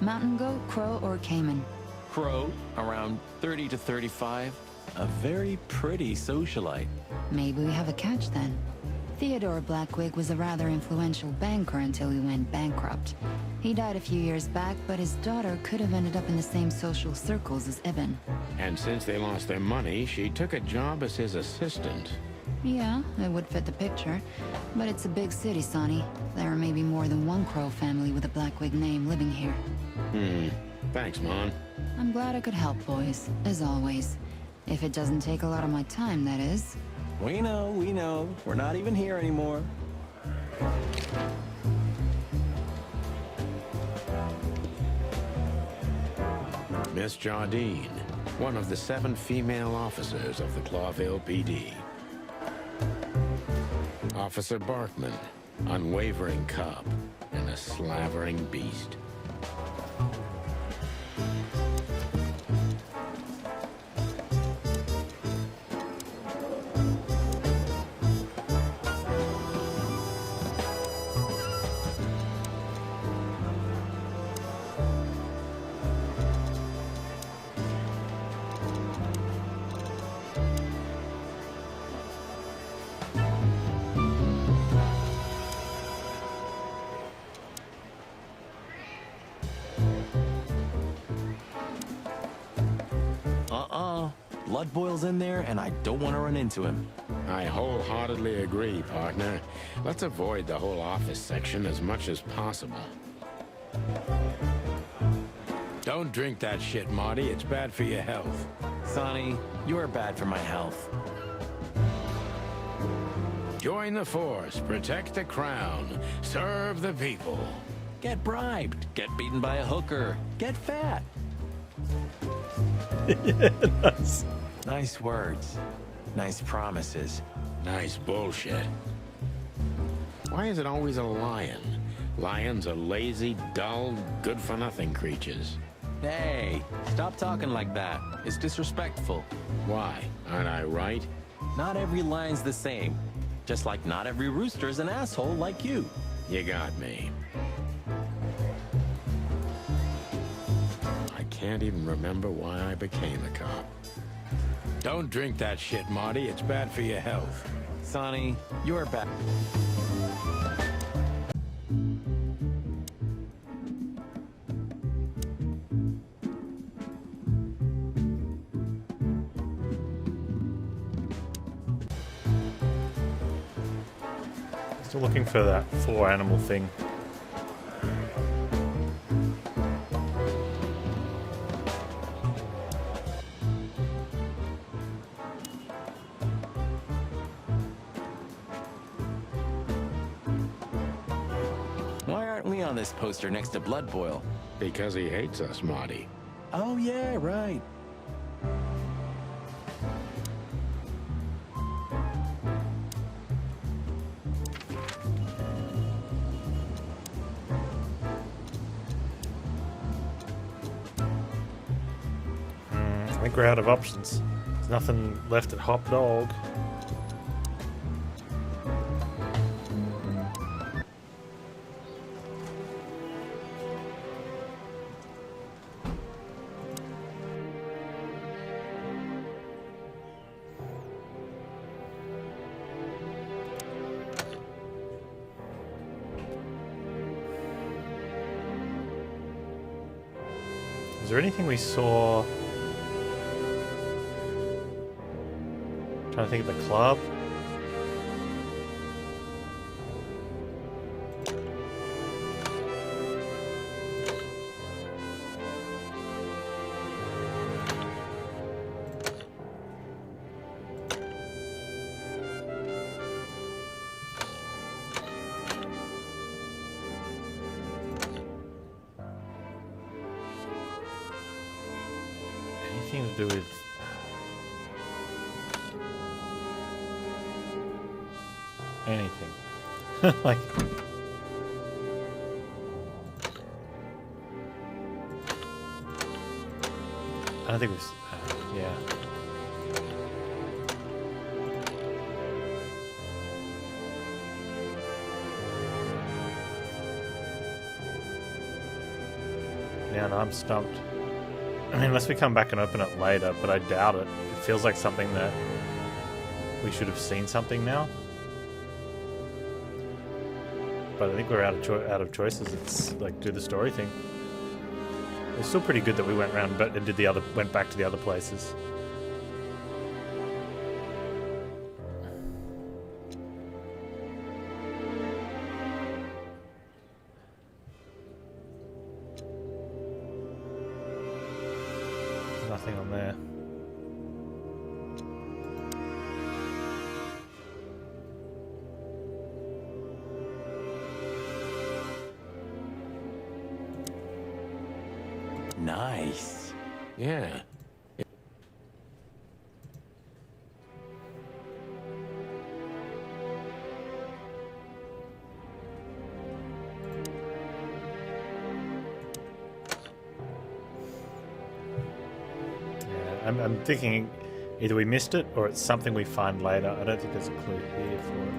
I: Mountain goat, crow, or caiman.
C: Crow, around 30 to 35. A very pretty socialite.
I: Maybe we have a catch then. Theodore Blackwig was a rather influential banker until he went bankrupt. He died a few years back, but his daughter could have ended up in the same social circles as Ibn.
B: And since they lost their money, she took a job as his assistant.
I: Yeah, it would fit the picture. But it's a big city, Sonny. There are maybe more than one Crow family with a Blackwig name living here.
B: Thanks, Mon.
I: I'm glad I could help, boys, as always. If it doesn't take a lot of my time, that is.
C: We know, we know. We're not even here anymore.
B: Miss Jardine, one of the 7 female officers of the Clawville PD. Officer Barkman, unwavering cop and a slavering beast.
C: Blood boils in there, and I don't want to run into him.
B: I wholeheartedly agree, partner. Let's avoid the whole office section as much as possible. Don't drink that shit, Marty. It's bad for your health.
C: Sonny, you are bad for my health.
B: Join the force, protect the crown, serve the people.
C: Get bribed, get beaten by a hooker, get fat. Nice words. Nice promises.
B: Nice bullshit. Why is it always a lion? Lions are lazy, dull, good-for-nothing creatures.
C: Hey, stop talking like that. It's disrespectful.
B: Why? Aren't I right?
C: Not every line's the same. Just like not every rooster's an asshole like you.
B: You got me. I can't even remember why I became a cop. Don't drink that shit, Marty. It's bad for your health.
C: Sonny, you're back.
A: Still looking for that 4 animal thing.
C: Why aren't we on this poster next to Blood Boil?
B: Because he hates us, Marty.
C: Oh yeah, right.
A: I think we're out of options. There's nothing left at Hop Dog. Is there anything we saw? Trying to think of the club. Anything to do with anything. Like I don't think we've yeah. Yeah, no, I'm stumped. I mean, unless we come back and open it later, but I doubt it. It feels like something that we should have seen something now. But I think we're out of choices. It's like do the story thing. It's still pretty good that we went around but and went back to the other places. Nothing on there.
C: Nice.
B: Yeah.
A: I'm thinking either we missed it or it's something we find later. I don't think there's a clue here for it.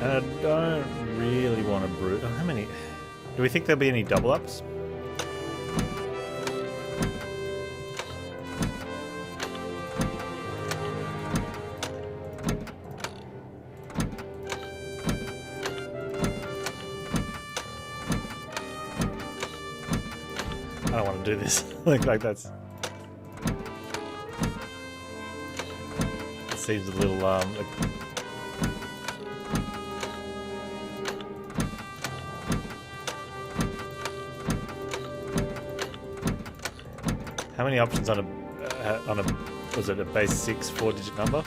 A: And I don't really want to brood. Oh, how many? Do we think there'll be any double ups? I don't want to do this. like that's. It seems a little like, how many options on a was it a base 6 4-digit number?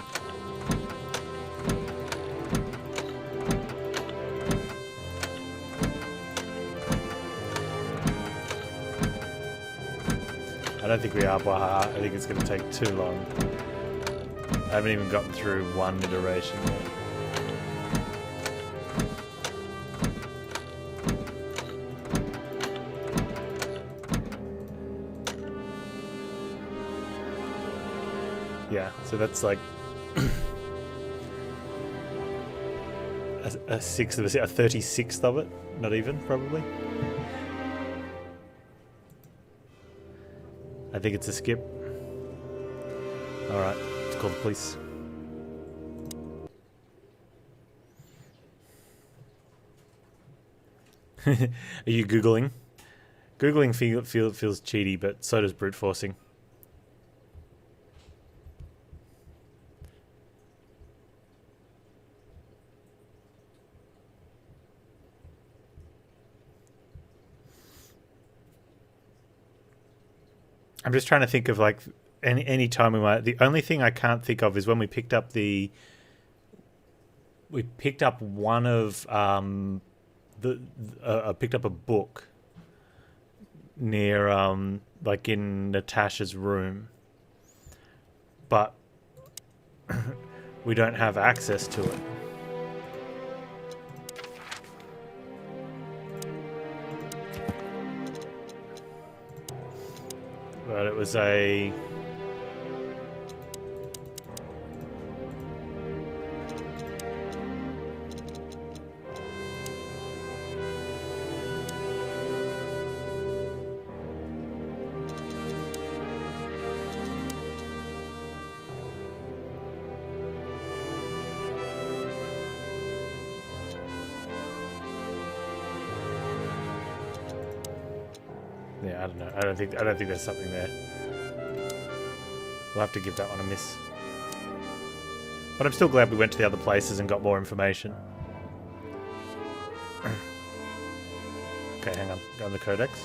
A: I don't think we are by heart. I think it's going to take too long. I haven't even gotten through one iteration yet. So that's like a sixth of a 36th of it. Not even, probably. I think it's a skip. Alright, let's call the police. Are you Googling? Googling feels cheaty, but so does brute forcing. I'm just trying to think of like any time we might. The only thing I can't think of is when we picked up one of picked up a book near like in Natasha's room, but we don't have access to it. But it was a... Yeah, I don't know. I don't think there's something there. We'll have to give that one a miss. But I'm still glad we went to the other places and got more information. Okay, hang on. Go on the codex.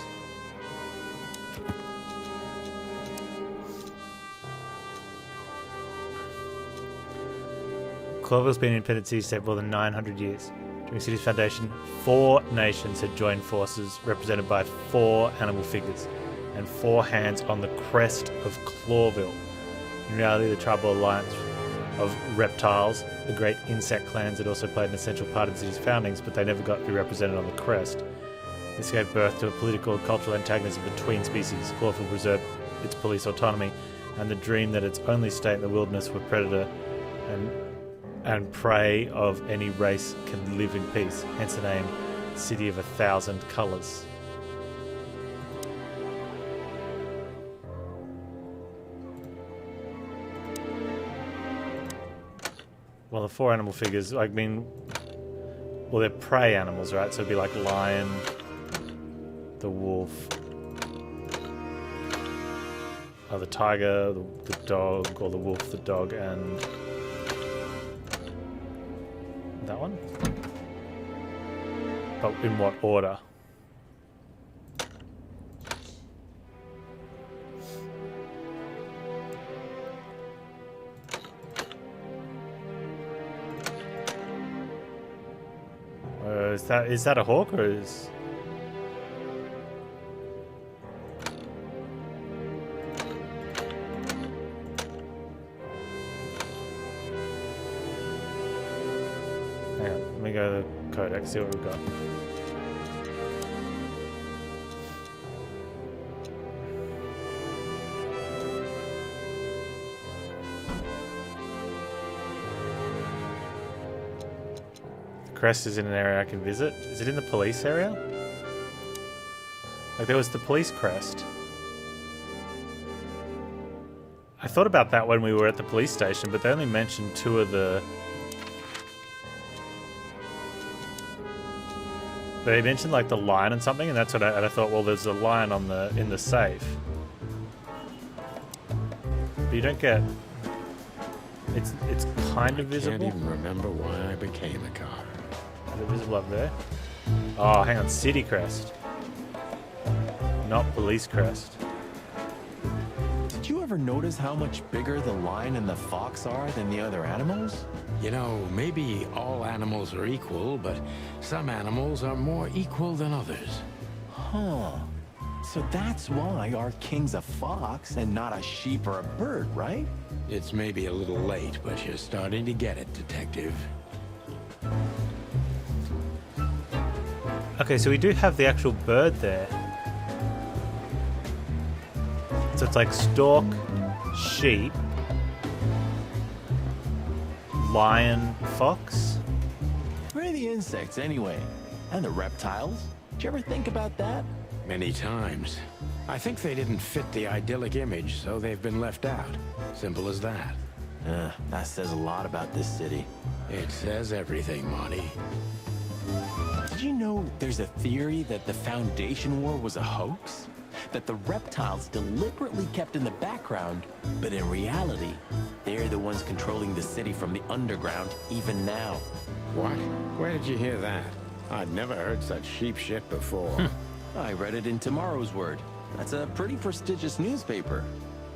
A: Corville's been an independent city-state for more than 900 years. During the city's foundation, 4 nations had joined forces, represented by 4 animal figures, and 4 hands on the crest of Clawville. In reality, the tribal alliance of reptiles, the great insect clans, had also played an essential part in the city's foundings, but they never got to be represented on the crest. This gave birth to a political and cultural antagonism between species. Clawville preserved its police autonomy, and the dream that its only state in the wilderness were predator and prey of any race can live in peace, hence the name City of 1,000 Colours. Well, the 4 animal figures, I mean, well, they're prey animals, right? So it'd be like lion, the wolf, the tiger, the dog, or the wolf, the dog, and that one? But in what order? Is that a hawk or is... Hang on, let me go to the codex, see what we've got. The crest is in an area I can visit. Is it in the police area? Like there was the police crest. I thought about that when we were at the police station, but they only mentioned 2 of the... They mentioned like the lion and something, and that's what I thought. Well, there's a lion on in the safe, but you don't get. It's kind of visible.
B: I can't even remember why I became a cop.
A: Is it visible up there? Oh, hang on, city crest, not police crest.
C: Did you ever notice how much bigger the lion and the fox are than the other animals?
B: You know, maybe all animals are equal, but some animals are more equal than others.
C: Huh. So that's why our king's a fox and not a sheep or a bird, right?
B: It's maybe a little late, but you're starting to get it, Detective.
A: Okay, so we do have the actual bird there. So it's like stork, sheep, lion, fox.
C: Where are the insects anyway? And the reptiles? Did you ever think about that?
B: Many times. I think they didn't fit the idyllic image, so they've been left out. Simple as that.
C: That says a lot about this city.
B: It says everything, Monty.
C: Did you know there's a theory that the Foundation War was a hoax? That the reptiles deliberately kept in the background, but in reality, they're the ones controlling the city from the underground even now.
B: What? Where did you hear that? I'd never heard such sheep shit before.
C: I read it in Tomorrow's Word. That's a pretty prestigious newspaper.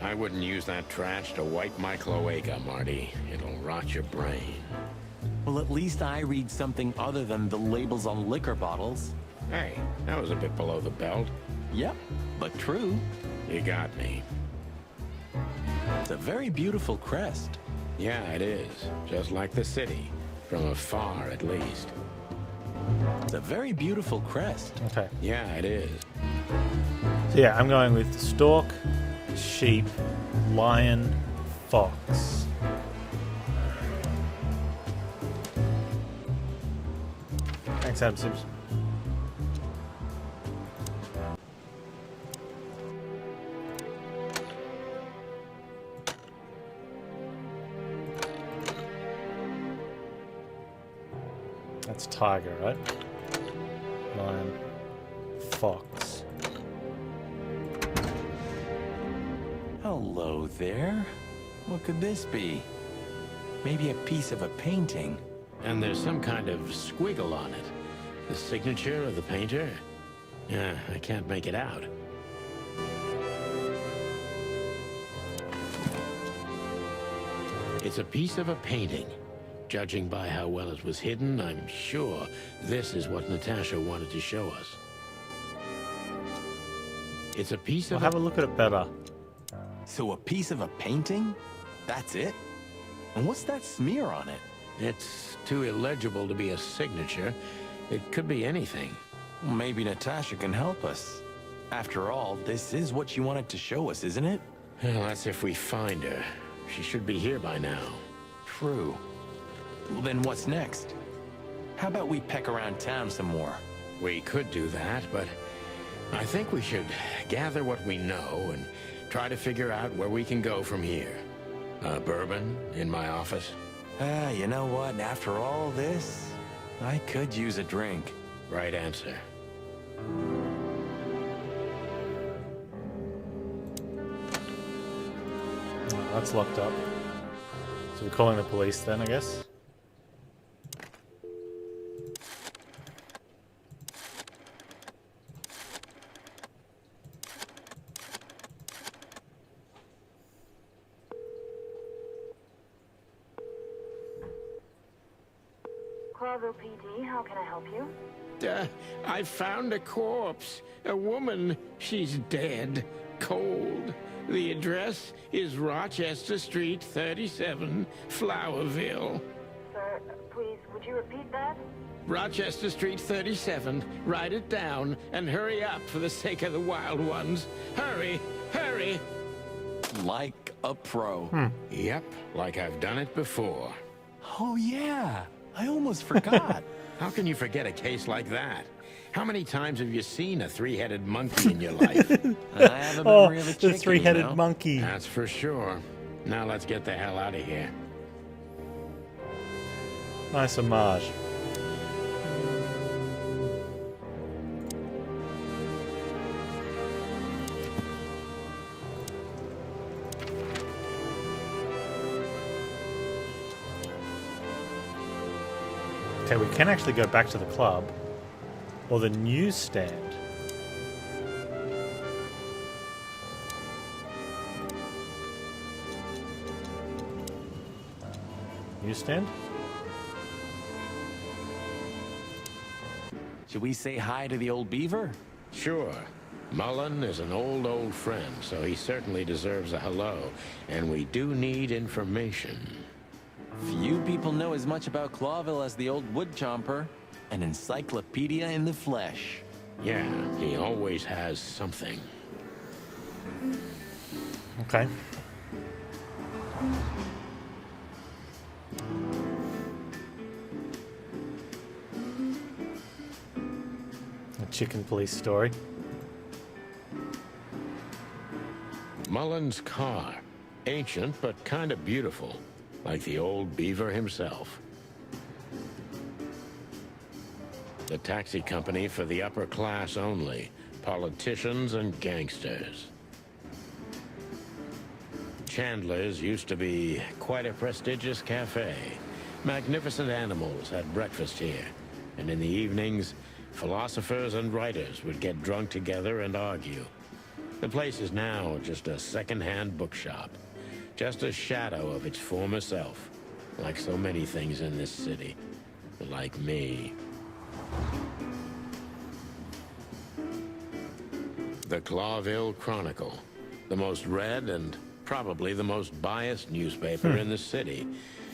B: I wouldn't use that trash to wipe my cloaca, Marty. It'll rot your brain.
C: Well, at least I read something other than the labels on liquor bottles.
B: Hey, that was a bit below the belt.
C: Yep, but true.
B: You got me.
C: It's a very beautiful crest.
B: Yeah, it is. Just like the city. From afar, at least.
C: It's a very beautiful crest.
A: Okay.
B: Yeah, it is.
A: So yeah, I'm going with stork, sheep, lion, fox. Thanks, Adam Simpson. That's tiger, right? Lion, fox.
C: Hello there. What could this be? Maybe a piece of a painting.
B: And there's some kind of squiggle on it. The signature of the painter? Yeah, I can't make it out. It's a piece of a painting. Judging by how well it was hidden, I'm sure this is what Natasha wanted to show us. It's a piece of...
A: I'll have a look at it better.
C: So a piece of a painting? That's it? And what's that smear on it?
B: It's too illegible to be a signature. It could be anything.
C: Well, maybe Natasha can help us. After all, this is what she wanted to show us, isn't it?
B: Well, that's if we find her. She should be here by now.
C: True. Well, then what's next? How about we peck around town some more?
B: We could do that, but I think we should gather what we know and try to figure out where we can go from here. Bourbon in my office?
C: You know what? After all this, I could use a drink.
B: Right answer.
A: Oh, that's locked up. So we're calling the police then, I guess?
J: Clarville PD, how can I help you?
B: I found a corpse. A woman. She's dead. Cold. The address is Rochester Street, 37, Flowerville.
J: Sir, please, would you repeat that?
B: Rochester Street, 37. Write it down and hurry up for the sake of the wild ones. Hurry! Hurry!
C: Like a pro.
B: Yep, like I've done it before.
C: Oh, yeah. I almost forgot.
B: How can you forget a case like that? How many times have you seen a three-headed monkey in your life?
C: I have a memory of a chicken,
A: the three-headed
C: you know?
A: monkey.
B: That's for sure. Now let's get the hell out of here.
A: Nice homage. Okay, we can actually go back to the club or the newsstand. Newsstand?
C: Should we say hi to the old beaver?
B: Sure. Mullen is an old friend, so he certainly deserves a hello. And we do need information.
C: Few people know as much about Clawville as the old wood chomper. An encyclopedia in the flesh.
B: Yeah, he always has something.
A: Okay. chicken police story.
B: Mullen's car. Ancient, but kind of beautiful. Like the old beaver himself. The taxi company for the upper class only. Politicians and gangsters. Chandler's used to be quite a prestigious cafe. Magnificent animals had breakfast here. And in the evenings, philosophers and writers would get drunk together and argue. The place is now just a second-hand bookshop. Just a shadow of its former self. Like so many things in this city. Like me. The Clawville Chronicle. The most read and probably the most biased newspaper in the city.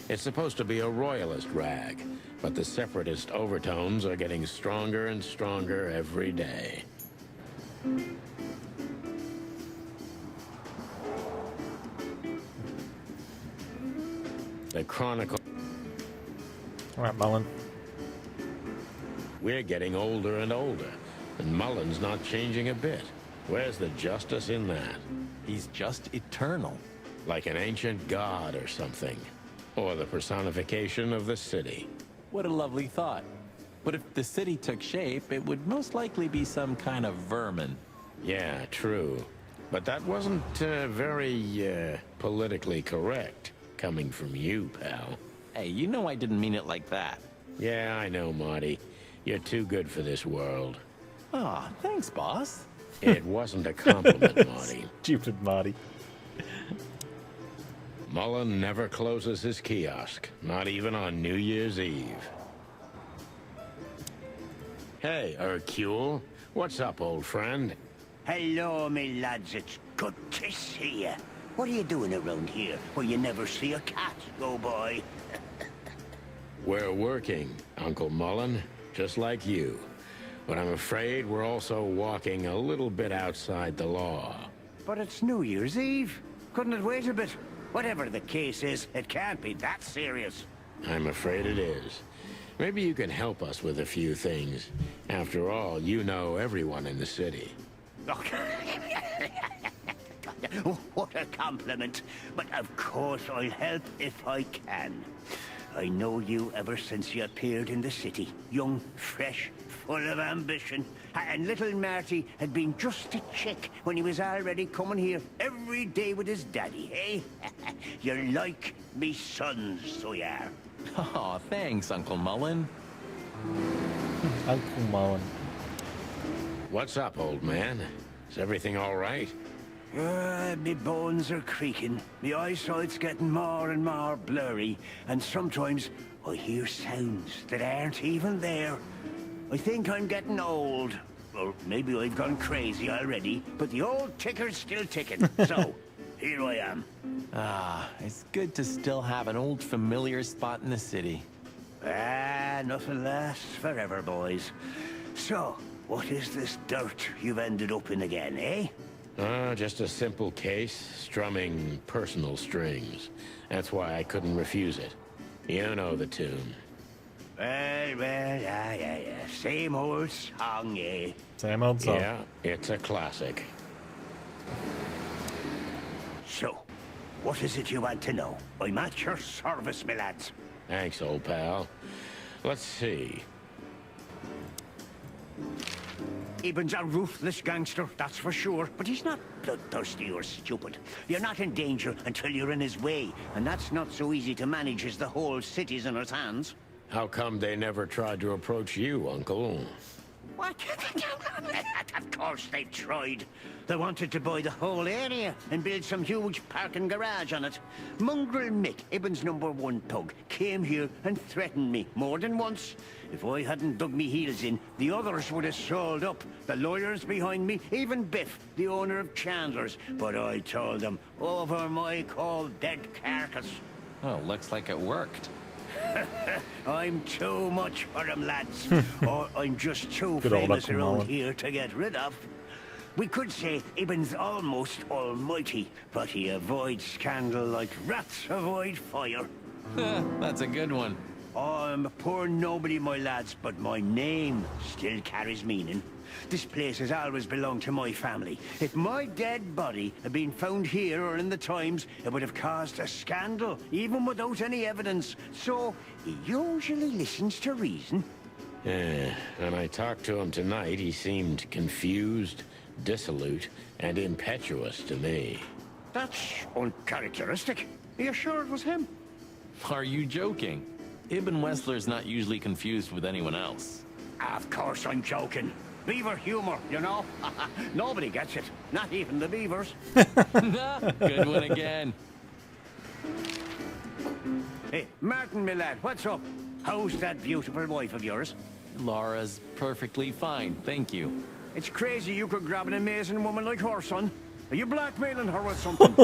B: It's supposed to be a royalist rag, but the separatist overtones are getting stronger and stronger every day. The Chronicle...
A: All right, Mullen.
B: We're getting older and older, and Mullen's not changing a bit. Where's the justice in that?
C: He's just eternal.
B: Like an ancient god or something. Or the personification of the city.
C: What a lovely thought. But if the city took shape, it would most likely be some kind of vermin.
B: Yeah, true. But that wasn't very politically correct, coming from you, pal.
C: Hey, you know I didn't mean it like that.
B: Yeah, I know, Marty. You're too good for this world.
C: Aw, thanks, boss.
B: It wasn't a compliment, Marty.
A: Stupid Marty.
B: Mullen never closes his kiosk, not even on New Year's Eve. Hey, Hercule. What's up, old friend?
F: Hello, me lads. It's good to see you. What are you doing around here where you never see a cat go by?
B: We're working, Uncle Mullen, just like you. But I'm afraid we're also walking a little bit outside the law.
F: But it's New Year's Eve. Couldn't it wait a bit? Whatever the case is, it can't be that serious.
B: I'm afraid it is. Maybe you can help us with a few things. After all, you know everyone in the city.
F: What a compliment. But of course I'll help if I can. I know you ever since you appeared in the city. Young, fresh, full of ambition. And little Marty had been just a chick when he was already coming here every day with his daddy, eh? You're like me sons, so you are.
C: Aw, thanks, Uncle Mullen.
A: Uncle Mullen.
B: What's up, old man? Is everything all right?
F: Me bones are creaking. Me eyesight's getting more and more blurry. And sometimes I hear sounds that aren't even there. I think I'm getting old. Or maybe I've gone crazy already, but the old ticker's still ticking. So, here I am.
C: Ah, it's good to still have an old familiar spot in the city.
F: Ah, nothing lasts forever, boys. So, what is this dirt you've ended up in again, eh?
B: Just a simple case, strumming personal strings. That's why I couldn't refuse it. You know the tune.
F: Well, yeah. Same old song, eh?
A: Same old song.
B: Yeah, it's a classic.
F: So, what is it you want to know? I'm at your service, my lads.
B: Thanks, old pal. Let's see.
F: Eben's a ruthless gangster, that's for sure. But he's not bloodthirsty or stupid. You're not in danger until you're in his way. And that's not so easy to manage as the whole city's in his hands.
B: How come they never tried to approach you, Uncle?
F: What? Of course they've tried. They wanted to buy the whole area and build some huge parking garage on it. Mongrel Mick, Ibben's #1 thug, came here and threatened me more than once. If I hadn't dug me heels in, the others would have sold up. The lawyers behind me, even Biff, the owner of Chandler's. But I told them, over my cold dead carcass.
C: Oh, looks like it worked.
F: I'm too much for them, lads. Or I'm just too
A: Good old
F: famous
A: Uncle
F: around
A: Mullen.
F: here to get rid of. We could say Ibben's almost almighty, but he avoids scandal like rats avoid fire.
C: That's a good one.
F: Oh, I'm a poor nobody, my lads, but my name still carries meaning. This place has always belonged to my family. If my dead body had been found here or in the Times, it would have caused a scandal, even without any evidence. So, he usually listens to reason.
B: Yeah, when I talked to him tonight, he seemed confused, dissolute, and impetuous to me.
F: That's uncharacteristic. Are you sure it was him?
C: Are you joking? Ibn Wessler's not usually confused with anyone else.
F: Of course I'm joking. Beaver humor, you know? Nobody gets it. Not even the beavers.
C: Good one again.
F: Hey, Martin, my lad, what's up? How's that beautiful wife of yours?
C: Laura's perfectly fine, thank you.
F: It's crazy you could grab an amazing woman like her, son. Are you blackmailing her with something?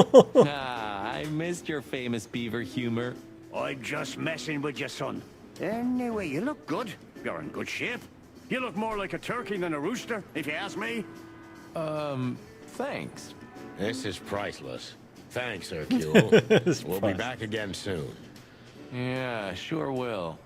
C: I missed your famous beaver humor.
F: I'm just messing with you, son. Anyway, you look good. You're in good shape. You look more like a turkey than a rooster, if you ask me.
C: Thanks.
B: This is priceless. Thanks, Hercule. We'll be back again soon.
C: Yeah, sure will.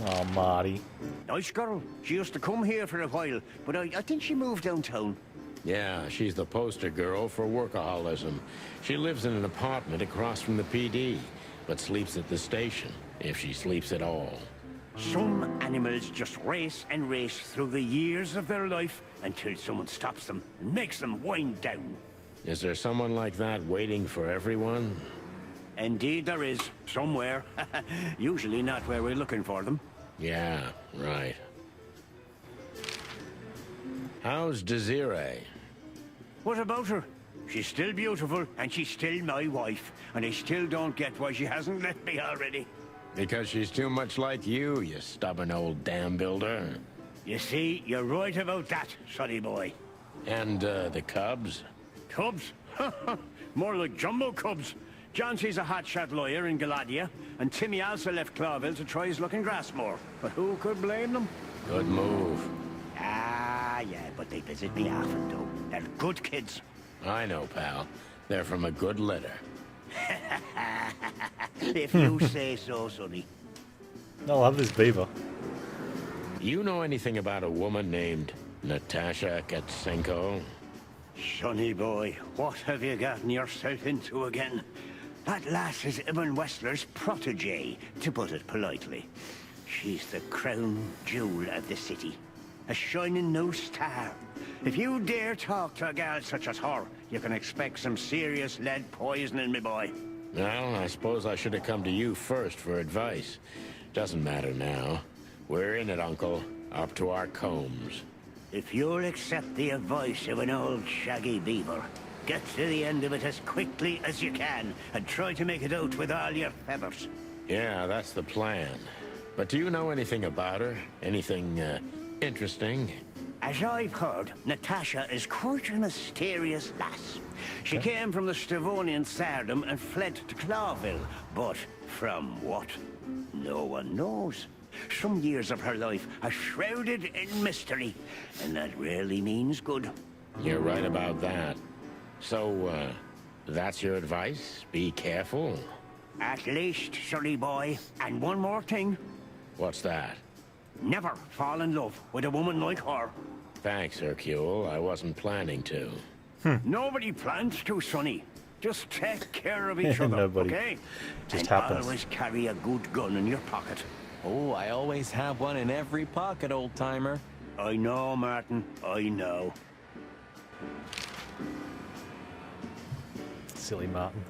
A: Oh, Marty.
F: Nice girl. She used to come here for a while, but I think she moved downtown.
B: Yeah, she's the poster girl for workaholism. She lives in an apartment across from the PD, but sleeps at the station, if she sleeps at all.
F: Some animals just race and race through the years of their life until someone stops them and makes them wind down.
B: Is there someone like that waiting for everyone?
F: Indeed there is, somewhere. Usually not where we're looking for them.
B: Yeah, right. How's Desiree?
F: What about her? She's still beautiful, and she's still my wife, and I still don't get why she hasn't left me already.
B: Because she's too much like you stubborn old dam builder.
F: You see, you're right about that, sonny boy.
B: And, the cubs?
F: Cubs? More like jumbo cubs. Johnson's a hotshot lawyer in Galadia, and Timmy also left Clawville to try his luck in Grassmore. But who could blame them?
B: Good move.
F: Ah, yeah, but they visit me often, though. They're good kids.
B: I know, pal. They're from a good litter.
F: If you say so, sonny.
A: I love this beaver.
B: You know anything about a woman named Natasha Katsenko?
F: Sonny boy, what have you gotten yourself into again? That lass is Ibn Wessler's protege, to put it politely. She's the crown jewel of the city. A shining new star. If you dare talk to a gal such as her, you can expect some serious lead poisoning, me boy.
B: Well, I suppose I should have come to you first for advice. Doesn't matter now. We're in it, Uncle. Up to our combs.
F: If you'll accept the advice of an old shaggy beaver, get to the end of it as quickly as you can, and try to make it out with all your feathers.
B: Yeah, that's the plan. But do you know anything about her? Anything, interesting?
F: As I've heard, Natasha is quite a mysterious lass. She came from the Stavonian Tsardom and fled to Clawville. But from what? No one knows. Some years of her life are shrouded in mystery, and that rarely means good.
B: You're right about that. So, that's your advice? Be careful?
F: At least, sonny boy. And one more thing.
B: What's that?
F: Never fall in love with a woman like her.
B: Thanks, Hercule. I wasn't planning to.
F: Nobody plans to, sonny. Just take care of each other,
A: Nobody.
F: okay?
A: Just
F: and
A: happens.
F: always carry a good gun in your pocket.
C: Oh, I always have one in every pocket, old-timer.
F: I know, Martin. I know.
A: Silly Martin.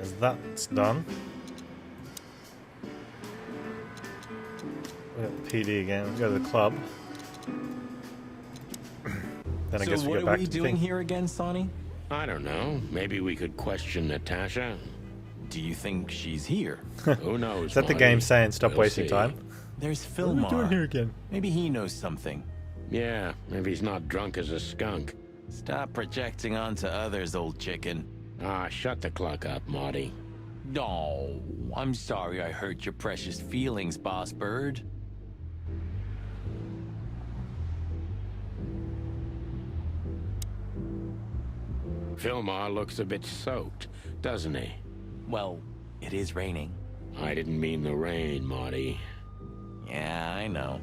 A: As that's done, we got the PD again. We go to the club. Then I guess
C: So
A: we
C: what
A: go
C: are
A: back
C: we
A: to
C: doing
A: thing.
C: here again, Sonny?
B: I don't know. Maybe we could question Natasha?
C: Do you think she's here?
B: Who knows?
A: Is that the
B: Marty?
A: game saying stop
B: We'll
A: wasting
B: see.
A: time?
C: There's
A: What are we doing here
C: Philmar.
A: again?
C: Maybe he knows something.
B: Yeah, maybe he's not drunk as a skunk.
C: Stop projecting onto others, old chicken.
B: Ah, shut the clock up, Marty.
C: No, I'm sorry I hurt your precious feelings, Boss Bird.
B: Fillmore looks a bit soaked, doesn't he?
C: Well, it is raining.
B: I didn't mean the rain, Marty.
C: Yeah, I know.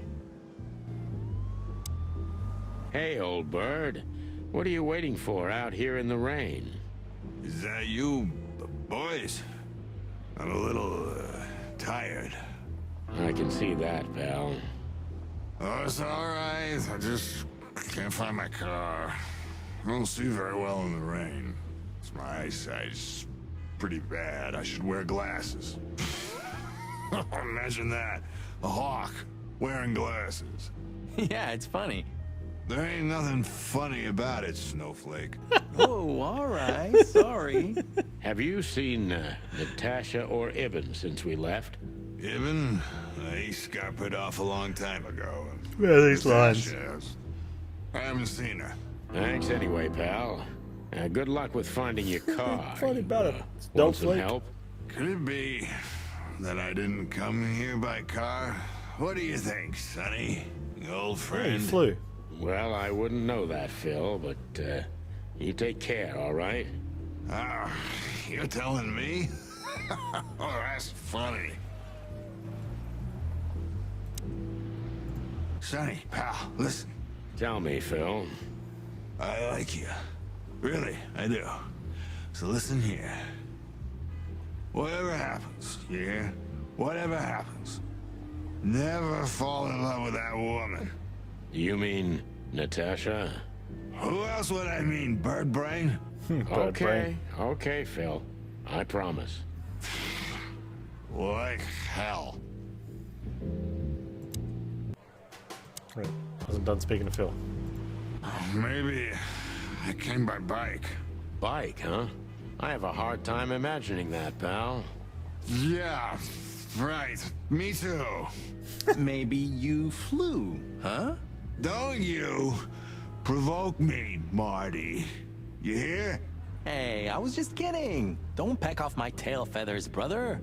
B: Hey, old bird. What are you waiting for out here in the rain?
H: Is that you, boys? I'm a little, tired.
B: I can see that, pal.
H: Oh, it's alright. I just can't find my car. I don't see very well in the rain. My eyesight's pretty bad. I should wear glasses. Imagine that. A hawk wearing glasses.
C: Yeah, it's funny.
H: There ain't nothing funny about it, Snowflake.
C: Oh, all right. Sorry.
B: Have you seen Natasha or Ibn since we left?
H: Ibn? He scuppered off a long time ago.
A: Where are these lines?
H: I haven't seen her.
B: Thanks anyway, pal. Good luck with finding your car.
A: Funny about it.
B: Want some help?
H: Could it be that I didn't come here by car? What do you think, Sonny? Old
A: Hey,
H: friend?
A: you flew.
B: Well, I wouldn't know that, Phil, but you take care, all right?
H: Ah, you're telling me? Oh, that's funny. Sonny, pal, listen.
B: Tell me, Phil.
H: I like you. Really, I do. So listen here. Whatever happens, you hear? Whatever happens, never fall in love with that woman.
B: You mean Natasha?
H: Who else would I mean, bird brain?
B: Okay, Phil. I promise.
H: Like hell.
A: Right. Wasn't done speaking to Phil.
H: Maybe I came by bike.
B: Bike, huh? I have a hard time imagining that, pal.
H: Yeah, right. Me too.
C: Maybe you flew, huh?
H: Don't you provoke me, Marty. You hear?
C: Hey, I was just kidding. Don't peck off my tail feathers, brother.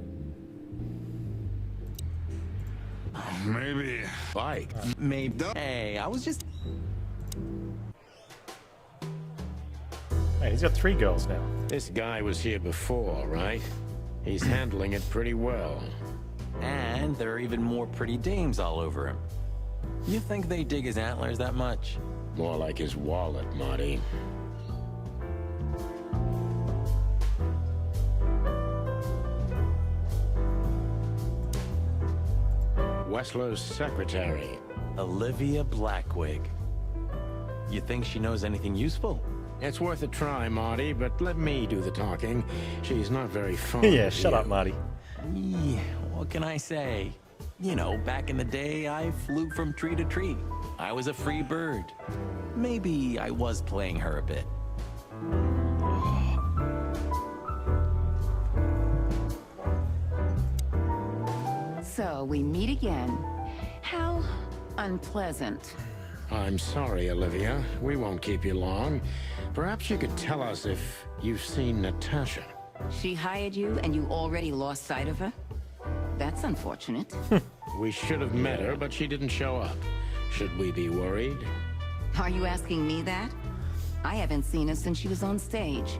H: Maybe.
B: Bike.
C: Maybe. Hey, I was just...
A: Hey, he's got 3 girls now.
B: This guy was here before, right? He's handling it pretty well.
C: And there are even more pretty dames all over him. You think they dig his antlers that much?
B: More like his wallet, Marty. Wessler's secretary.
C: Olivia Blackwig. You think she knows anything useful?
B: It's worth a try, Marty, but let me do the talking. She's not very fond
A: Yeah,
B: of
A: shut
B: you.
A: up, Marty.
C: What can I say? You know, back in the day, I flew from tree to tree. I was a free bird. Maybe I was playing her a bit.
K: So we meet again. How unpleasant.
B: I'm sorry, Olivia. We won't keep you long. Perhaps you could tell us if you've seen Natasha.
K: She hired you and you already lost sight of her? That's unfortunate.
B: We should have met her, but she didn't show up. Should we be worried?
K: Are you asking me that? I haven't seen her since she was on stage.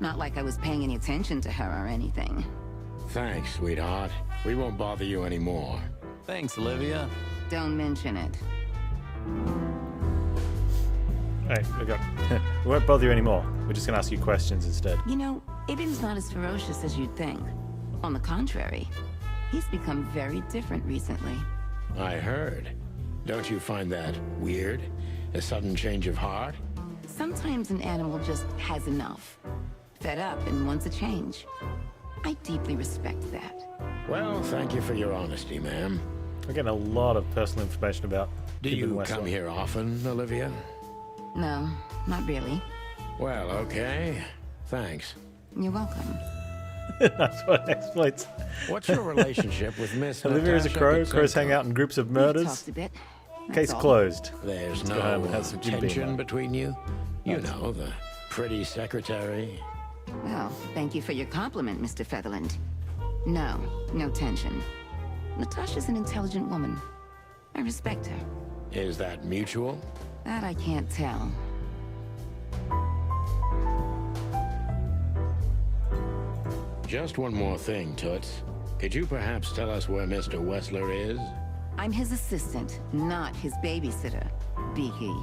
K: Not like I was paying any attention to her or anything.
B: Thanks, sweetheart. We won't bother you anymore.
C: Thanks, Olivia.
K: Don't mention it.
A: Hey, we won't bother you anymore. We're just going to ask you questions instead.
K: You know, Ibn's not as ferocious as you'd think. On the contrary, he's become very different recently.
B: I heard. Don't you find that weird? A sudden change of heart?
K: Sometimes an animal just has enough. Fed up and wants a change. I deeply respect that.
B: Well, thank you for your honesty, ma'am.
A: We're getting a lot of personal information about
B: Do
A: Ibn
B: you
A: Wessler.
B: come here often, Olivia?
K: No, not really.
B: Well, okay. Thanks.
K: You're welcome.
A: That's what exploits.
B: What's your relationship with Miss
A: Olivia is a
B: Natasha
A: crow. Crows
B: Gutsenko?
A: hang out in groups of
K: We
A: murders.
K: talked a bit. That's
A: Case
K: all.
A: closed.
B: There's
A: Let's go home and
B: no
A: have some Jim Beam
B: tension
A: on.
B: between you? You know, the pretty secretary.
K: Well, thank you for your compliment, Mr. Featherland. No tension. Natasha's an intelligent woman. I respect her.
B: Is that mutual?
K: That I can't tell.
B: Just one more thing, Toots. Could you perhaps tell us where Mr. Wessler is?
K: I'm his assistant, not his babysitter. Beaky.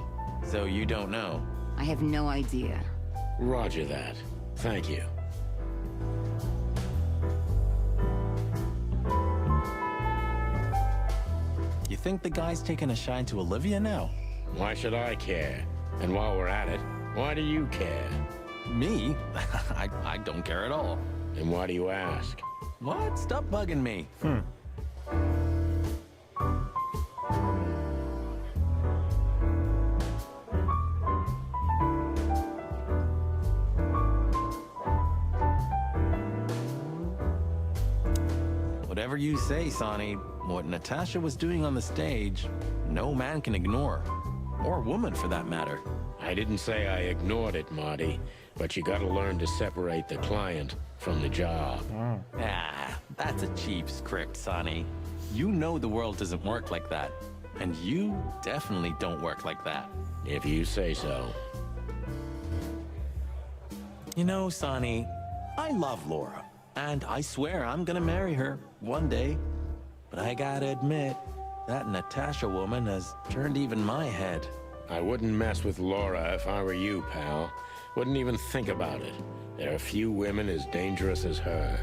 C: So you don't know?
K: I have no idea.
B: Roger that. Thank you.
C: You think the guy's taking a shine to Olivia now?
B: Why should I care? And while we're at it, why do you care?
C: Me? I don't care at all.
B: And why do you ask?
C: What? Stop bugging me. Whatever you say, Sonny, what Natasha was doing on the stage, no man can ignore. Or woman, for that matter.
B: I didn't say I ignored it, Marty, but you gotta learn to separate the client from the job.
C: Ah, that's a cheap script, Sonny. You know the world doesn't work like that. And you definitely don't work like that.
B: If you say so.
C: You know, Sonny, I love Laura. And I swear I'm gonna marry her one day. But I gotta admit, that Natasha woman has turned even my head.
B: I wouldn't mess with Laura if I were you, pal. Wouldn't even think about it. There are few women as dangerous as her.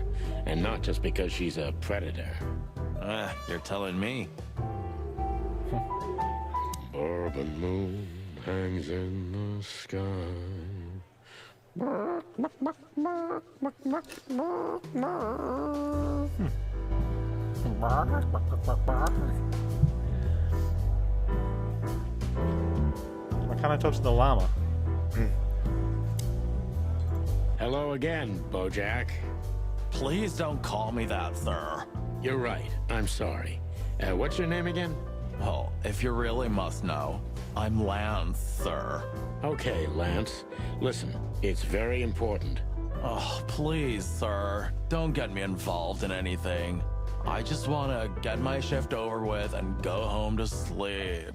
B: And not just because she's a predator.
C: You're telling me.
B: Bourbon moon hangs in the sky.
A: Why can't I talk to the llama?
B: Hello again, Bojack.
C: Please don't call me that, sir.
B: You're right. I'm sorry. What's your name again?
C: Oh, if you really must know, I'm Lance, sir.
B: Okay, Lance. Listen, it's very important.
C: Oh, please, sir. Don't get me involved in anything. I just want to get my shift over with and go home to sleep.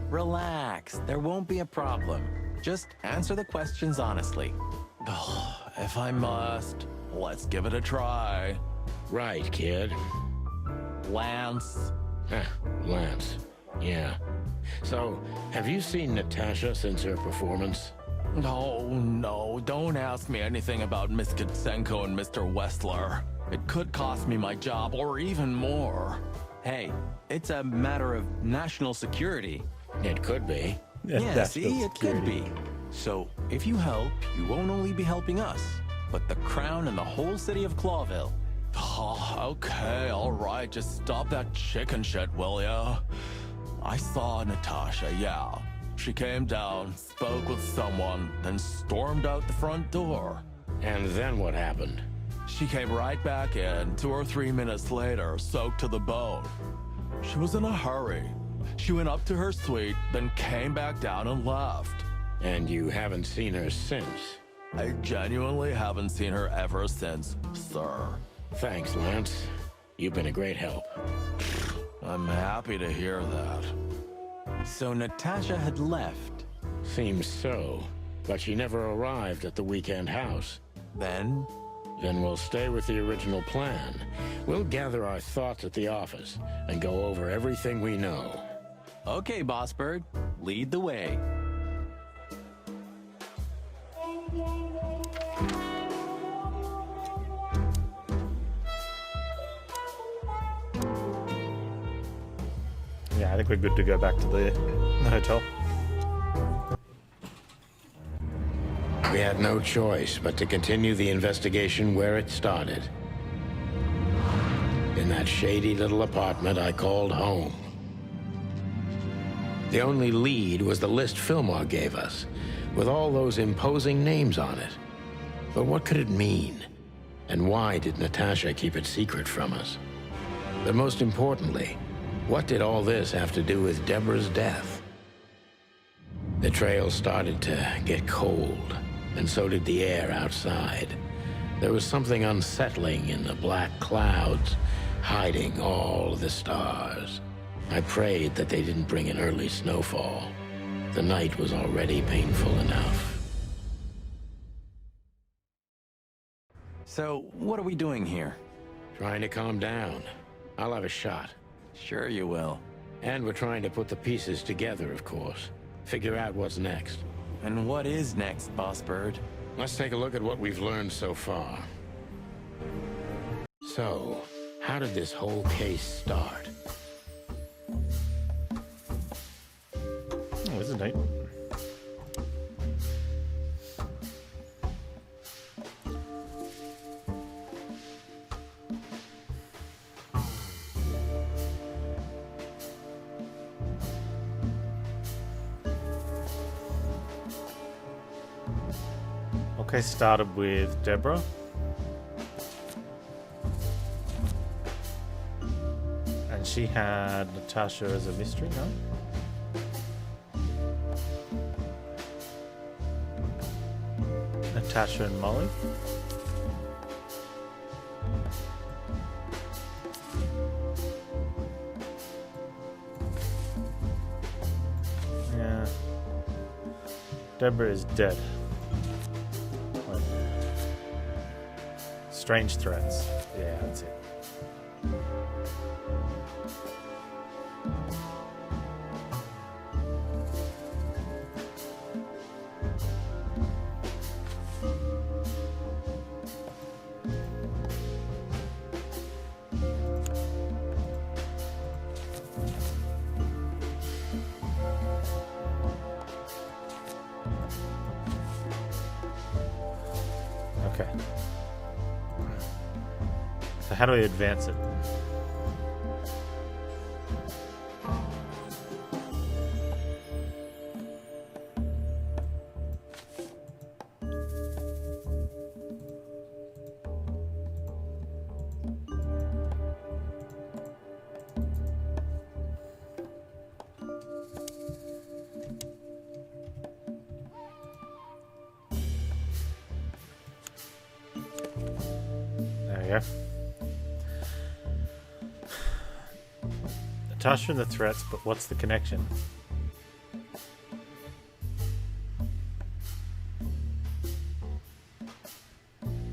C: Relax. There won't be a problem. Just answer the questions honestly. Oh, if I must, let's give it a try.
B: Right, kid.
C: Lance.
B: Lance. Yeah. So, have you seen Natasha since her performance?
C: No, don't ask me anything about Miss Kitsenko and Mr. Wessler. It could cost me my job or even more. Hey, it's a matter of national security.
B: It could be.
C: Yeah, see, it could be. So, if you help, you won't only be helping us, but the Crown and the whole city of Clawville. Oh, okay, all right, just stop that chicken shit, will ya? I saw Natasha, yeah. She came down, spoke with someone, then stormed out the front door.
B: And then what happened?
C: She came right back in 2 or 3 minutes later, soaked to the bone. She was in a hurry. She went up to her suite, then came back down and left.
B: And you haven't seen her since?
C: I genuinely haven't seen her ever since, sir.
B: Thanks, Lance. You've been a great help.
C: I'm happy to hear that. So Natasha had left?
B: Seems so, but she never arrived at the weekend house.
C: Then?
B: Then we'll stay with the original plan. We'll gather our thoughts at the office and go over everything we know.
C: Okay, Boss Bird. Lead the way.
A: Yeah, I think we're good to go back to the hotel.
B: We had no choice but to continue the investigation where it started. In that shady little apartment I called home. The only lead was the list Fillmore gave us, with all those imposing names on it. But what could it mean? And why did Natasha keep it secret from us? But most importantly, what did all this have to do with Deborah's death? The trail started to get cold, and so did the air outside. There was something unsettling in the black clouds, hiding all the stars. I prayed that they didn't bring an early snowfall. The night was already painful enough.
C: So, what are we doing here?
B: Trying to calm down. I'll have a shot.
C: Sure you will.
B: And we're trying to put the pieces together, of course. Figure out what's next.
C: And what is next, Boss Bird?
B: Let's take a look at what we've learned so far. So, how did this whole case start?
A: Oh, this is neat. Okay, started with Deborah. And she had Natasha as a mystery, no? Natasha and Molly. Yeah. Deborah is dead. Wait. Strange threats. Yeah, that's it. Okay. So how do we advance it? There we go. Natasha and the threats, but what's the connection?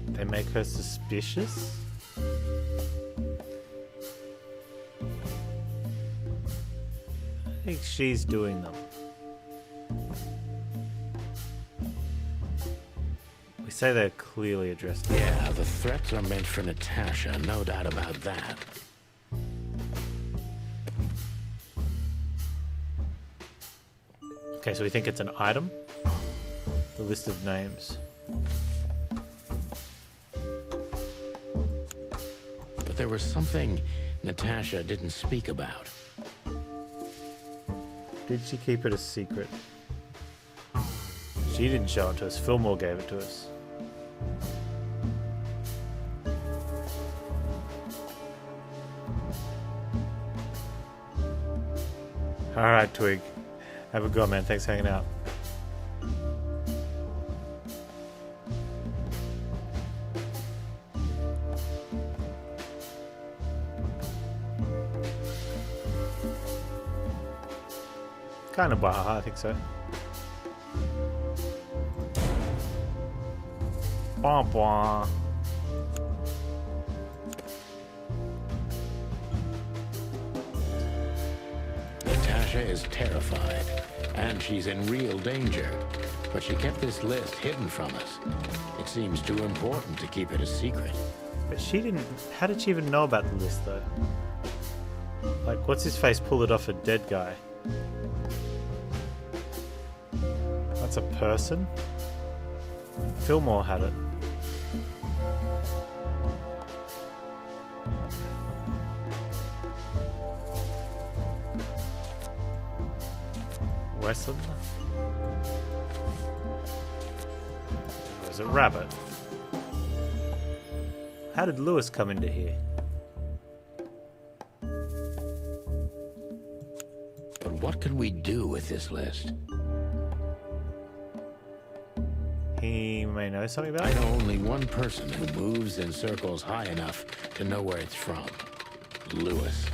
A: They make her suspicious? I think she's doing them. We say they're clearly addressed.
B: Yeah, the threats are meant for Natasha, no doubt about that.
A: Okay, so we think it's an item? The list of names.
B: But there was something Natasha didn't speak about.
A: Did she keep it a secret? She didn't show it to us. Fillmore gave it to us. Alright, Twig. Have a go, man. Thanks for hanging out. Kind of Baja, I think so. Bwah, bwah.
B: Natasha is terrified, and she's in real danger. But she kept this list hidden from us. It seems too important to keep it a secret.
A: But she didn't... How did she even know about the list, though? Like, what's his face pulled it off a dead guy? That's a person? Fillmore had it. Westland? Was it Rabbit? How did Lewis come into here?
B: But what could we do with this list?
A: He he may know something about
B: I
A: it.
B: know only one person who moves in circles high enough to know where it's from. Lewis.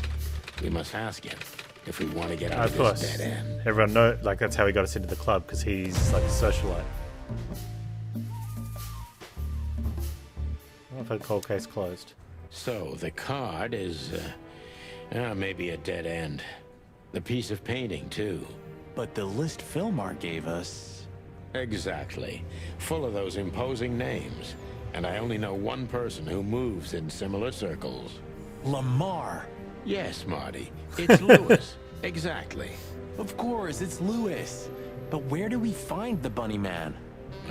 B: We must ask him if we want to get out
A: Of
B: of
A: course.
B: this dead end.
A: Everyone know, like that's how he got us into the club, because he's like a socialite. I've had cold case closed.
B: So, the card is, maybe a dead end. The piece of painting, too.
C: But the list Filmar gave us...
B: Exactly. Full of those imposing names. And I only know one person who moves in similar circles.
C: Lamar!
B: Yes, Marty. It's Lewis. Exactly.
C: Of course, it's Lewis. But where do we find the Bunny Man?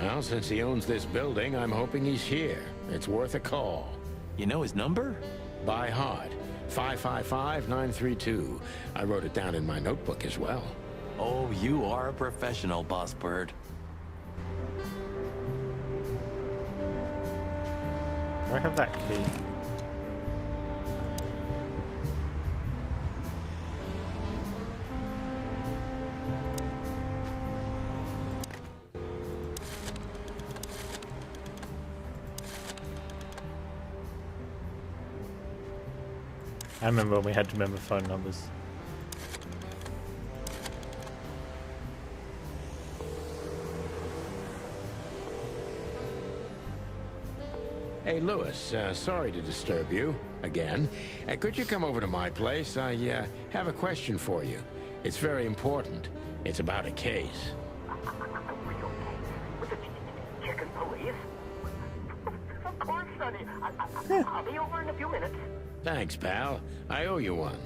B: Well, since he owns this building, I'm hoping he's here. It's worth a call.
C: You know his number?
B: By heart. 555-932. I wrote it down in my notebook as well.
C: Oh, you are a professional, Boss Bird.
A: Do I have that key? I remember when we had to remember phone numbers.
B: Hey, Lewis, sorry to disturb you again. Could you come over to my place? I have a question for you. It's very important. It's about a case.
L: Chicken police? Of course, Sonny. I'll be over in a few minutes.
B: Thanks, pal. I owe you one.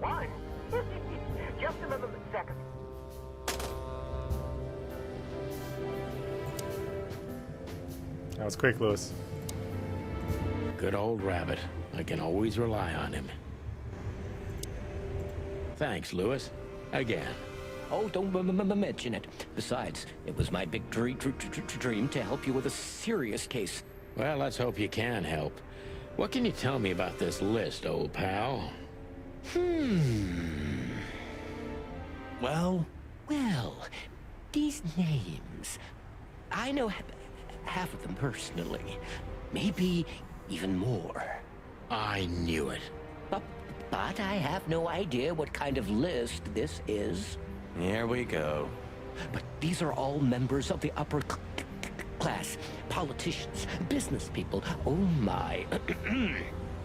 L: One? Just another second.
A: That was quick, Lewis.
B: Good old rabbit. I can always rely on him. Thanks, Lewis. Again.
M: Oh, don't mention it. Besides, it was my big dream to help you with a serious case.
B: Well, let's hope you can help. What can you tell me about this list, old pal?
C: Well,
M: these names. I know half of them personally. Maybe even more.
B: I knew it.
M: But I have no idea what kind of list this is.
C: here we go.
M: But these are all members of the upper class. Politicians, business people. Oh my.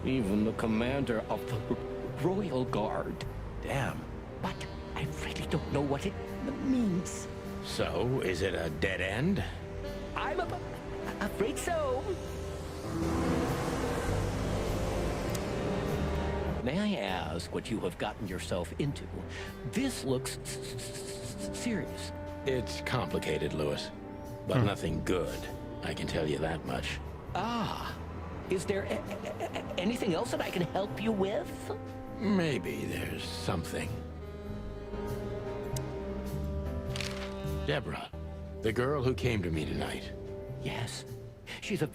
M: Even the commander of the Royal Guard.
C: Damn.
M: But I really don't know what it means.
B: So, is it a dead end?
M: I'm afraid so. May I ask what you have gotten yourself into? This looks serious.
B: It's complicated, Lewis. But nothing good. I can tell you that much.
M: Ah. Is there anything else that I can help you with?
B: Maybe there's something. Deborah, the girl who came to me tonight.
M: Yes. She's a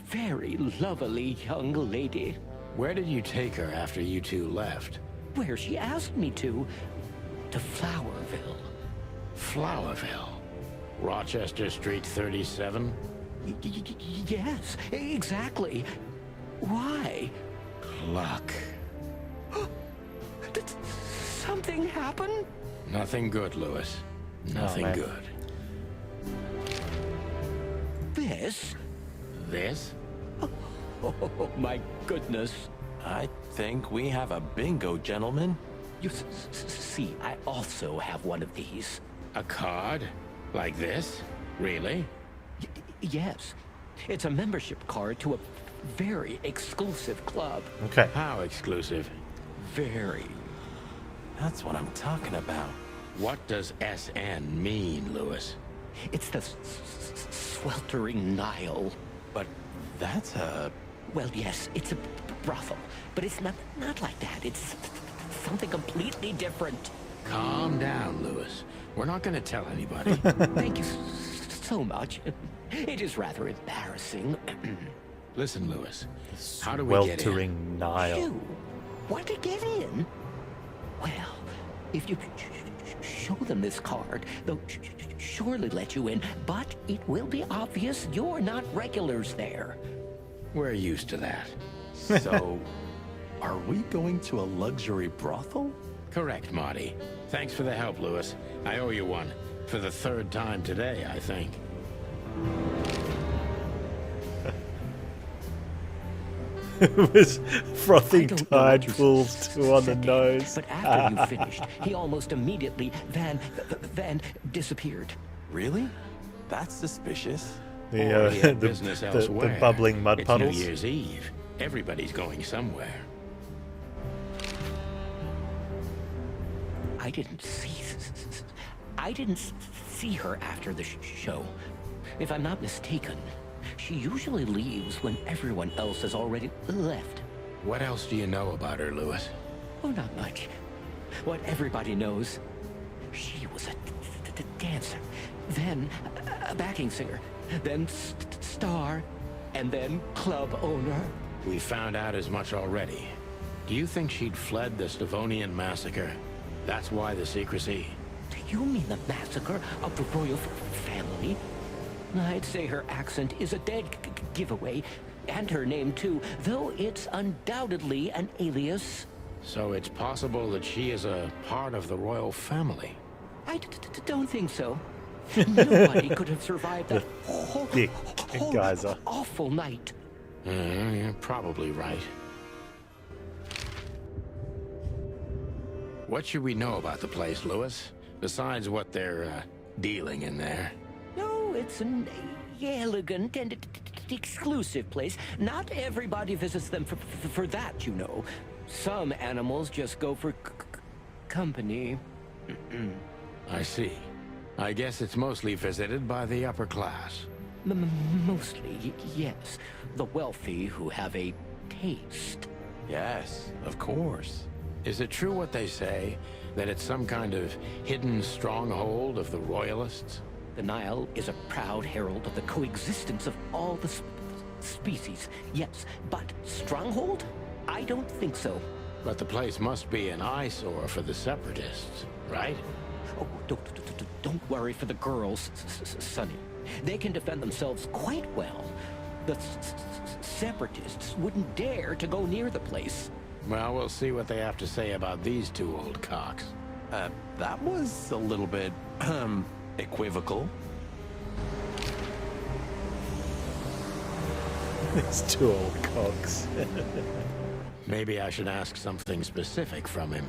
M: very lovely young lady.
B: Where did you take her after you two left?
M: Where she asked me to. To Flowerville.
B: Flowerville? Rochester Street 37?
M: Yes, exactly. Why?
B: Luck.
M: Did something happen?
B: Nothing good, Lewis. Nothing good.
M: This?
B: This?
M: Oh, my goodness.
C: I think we have a bingo, gentlemen.
M: You see, I also have one of these.
B: A card? Like this? Really?
M: Yes. It's a membership card to a very exclusive club.
A: Okay.
B: How exclusive?
M: Very.
C: That's what I'm talking about.
B: What does SN mean, Lewis?
M: It's the sweltering Nile.
C: But that's a...
M: Well, yes, it's a brothel. But it's not like that. It's something completely different.
B: Calm down, Lewis. We're not going to tell anybody.
M: Thank you so much. It is rather embarrassing.
B: Listen, Lewis. How do we get in?
A: Weltering Nile.
M: You want to get in? Well, If you show them this card, they'll surely let you in, but it will be obvious you're not regulars there.
B: We're used to that.
C: So, are we going to a luxury brothel?
B: Correct, Marty. Thanks for the help, Lewis. I owe you one. For the third time today, I think.
A: It was frothing
M: I don't know what
A: tide
M: you
A: pools too on the
M: said,
A: nose.
M: But after you finished, he almost immediately disappeared.
C: Really? That's suspicious.
B: Or he had
A: The
B: business elsewhere.
A: the bubbling mud
B: it's
A: puddles.
B: New Year's Eve. Everybody's going somewhere.
M: I didn't see her after the show. If I'm not mistaken, she usually leaves when everyone else has already left.
B: What else do you know about her, Lewis?
M: Oh, not much. What everybody knows, she was a dancer, then a backing singer, then star, and then club owner.
B: We found out as much already. Do you think she'd fled the Stavonian massacre? That's why the secrecy?
M: Do you mean the massacre of the royal family? I'd say her accent is a dead giveaway, and her name too, though it's undoubtedly an alias.
B: So it's possible that she is a part of the royal family?
M: I don't think so. Nobody could have survived that whole
A: geyser.
M: awful night.
B: You're probably right. What should we know about the place, Lewis? Besides what they're dealing in there?
M: No, it's an elegant and exclusive place. Not everybody visits them for that, you know. Some animals just go for company.
B: I see. I guess it's mostly visited by the upper class.
M: Mostly, yes. The wealthy who have a taste.
C: Yes, of course.
B: Is it true what they say, that it's some kind of hidden stronghold of the royalists?
M: The Nile is a proud herald of the coexistence of all the species, yes, but stronghold? I don't think so.
B: But the place must be an eyesore for the separatists, right?
M: Oh, don't worry for the girls, Sonny. They can defend themselves quite well. The separatists wouldn't dare to go near the place.
B: Well, we'll see what they have to say about these two old cocks.
C: That was a little bit, equivocal.
A: These two old cocks.
B: Maybe I should ask something specific from him.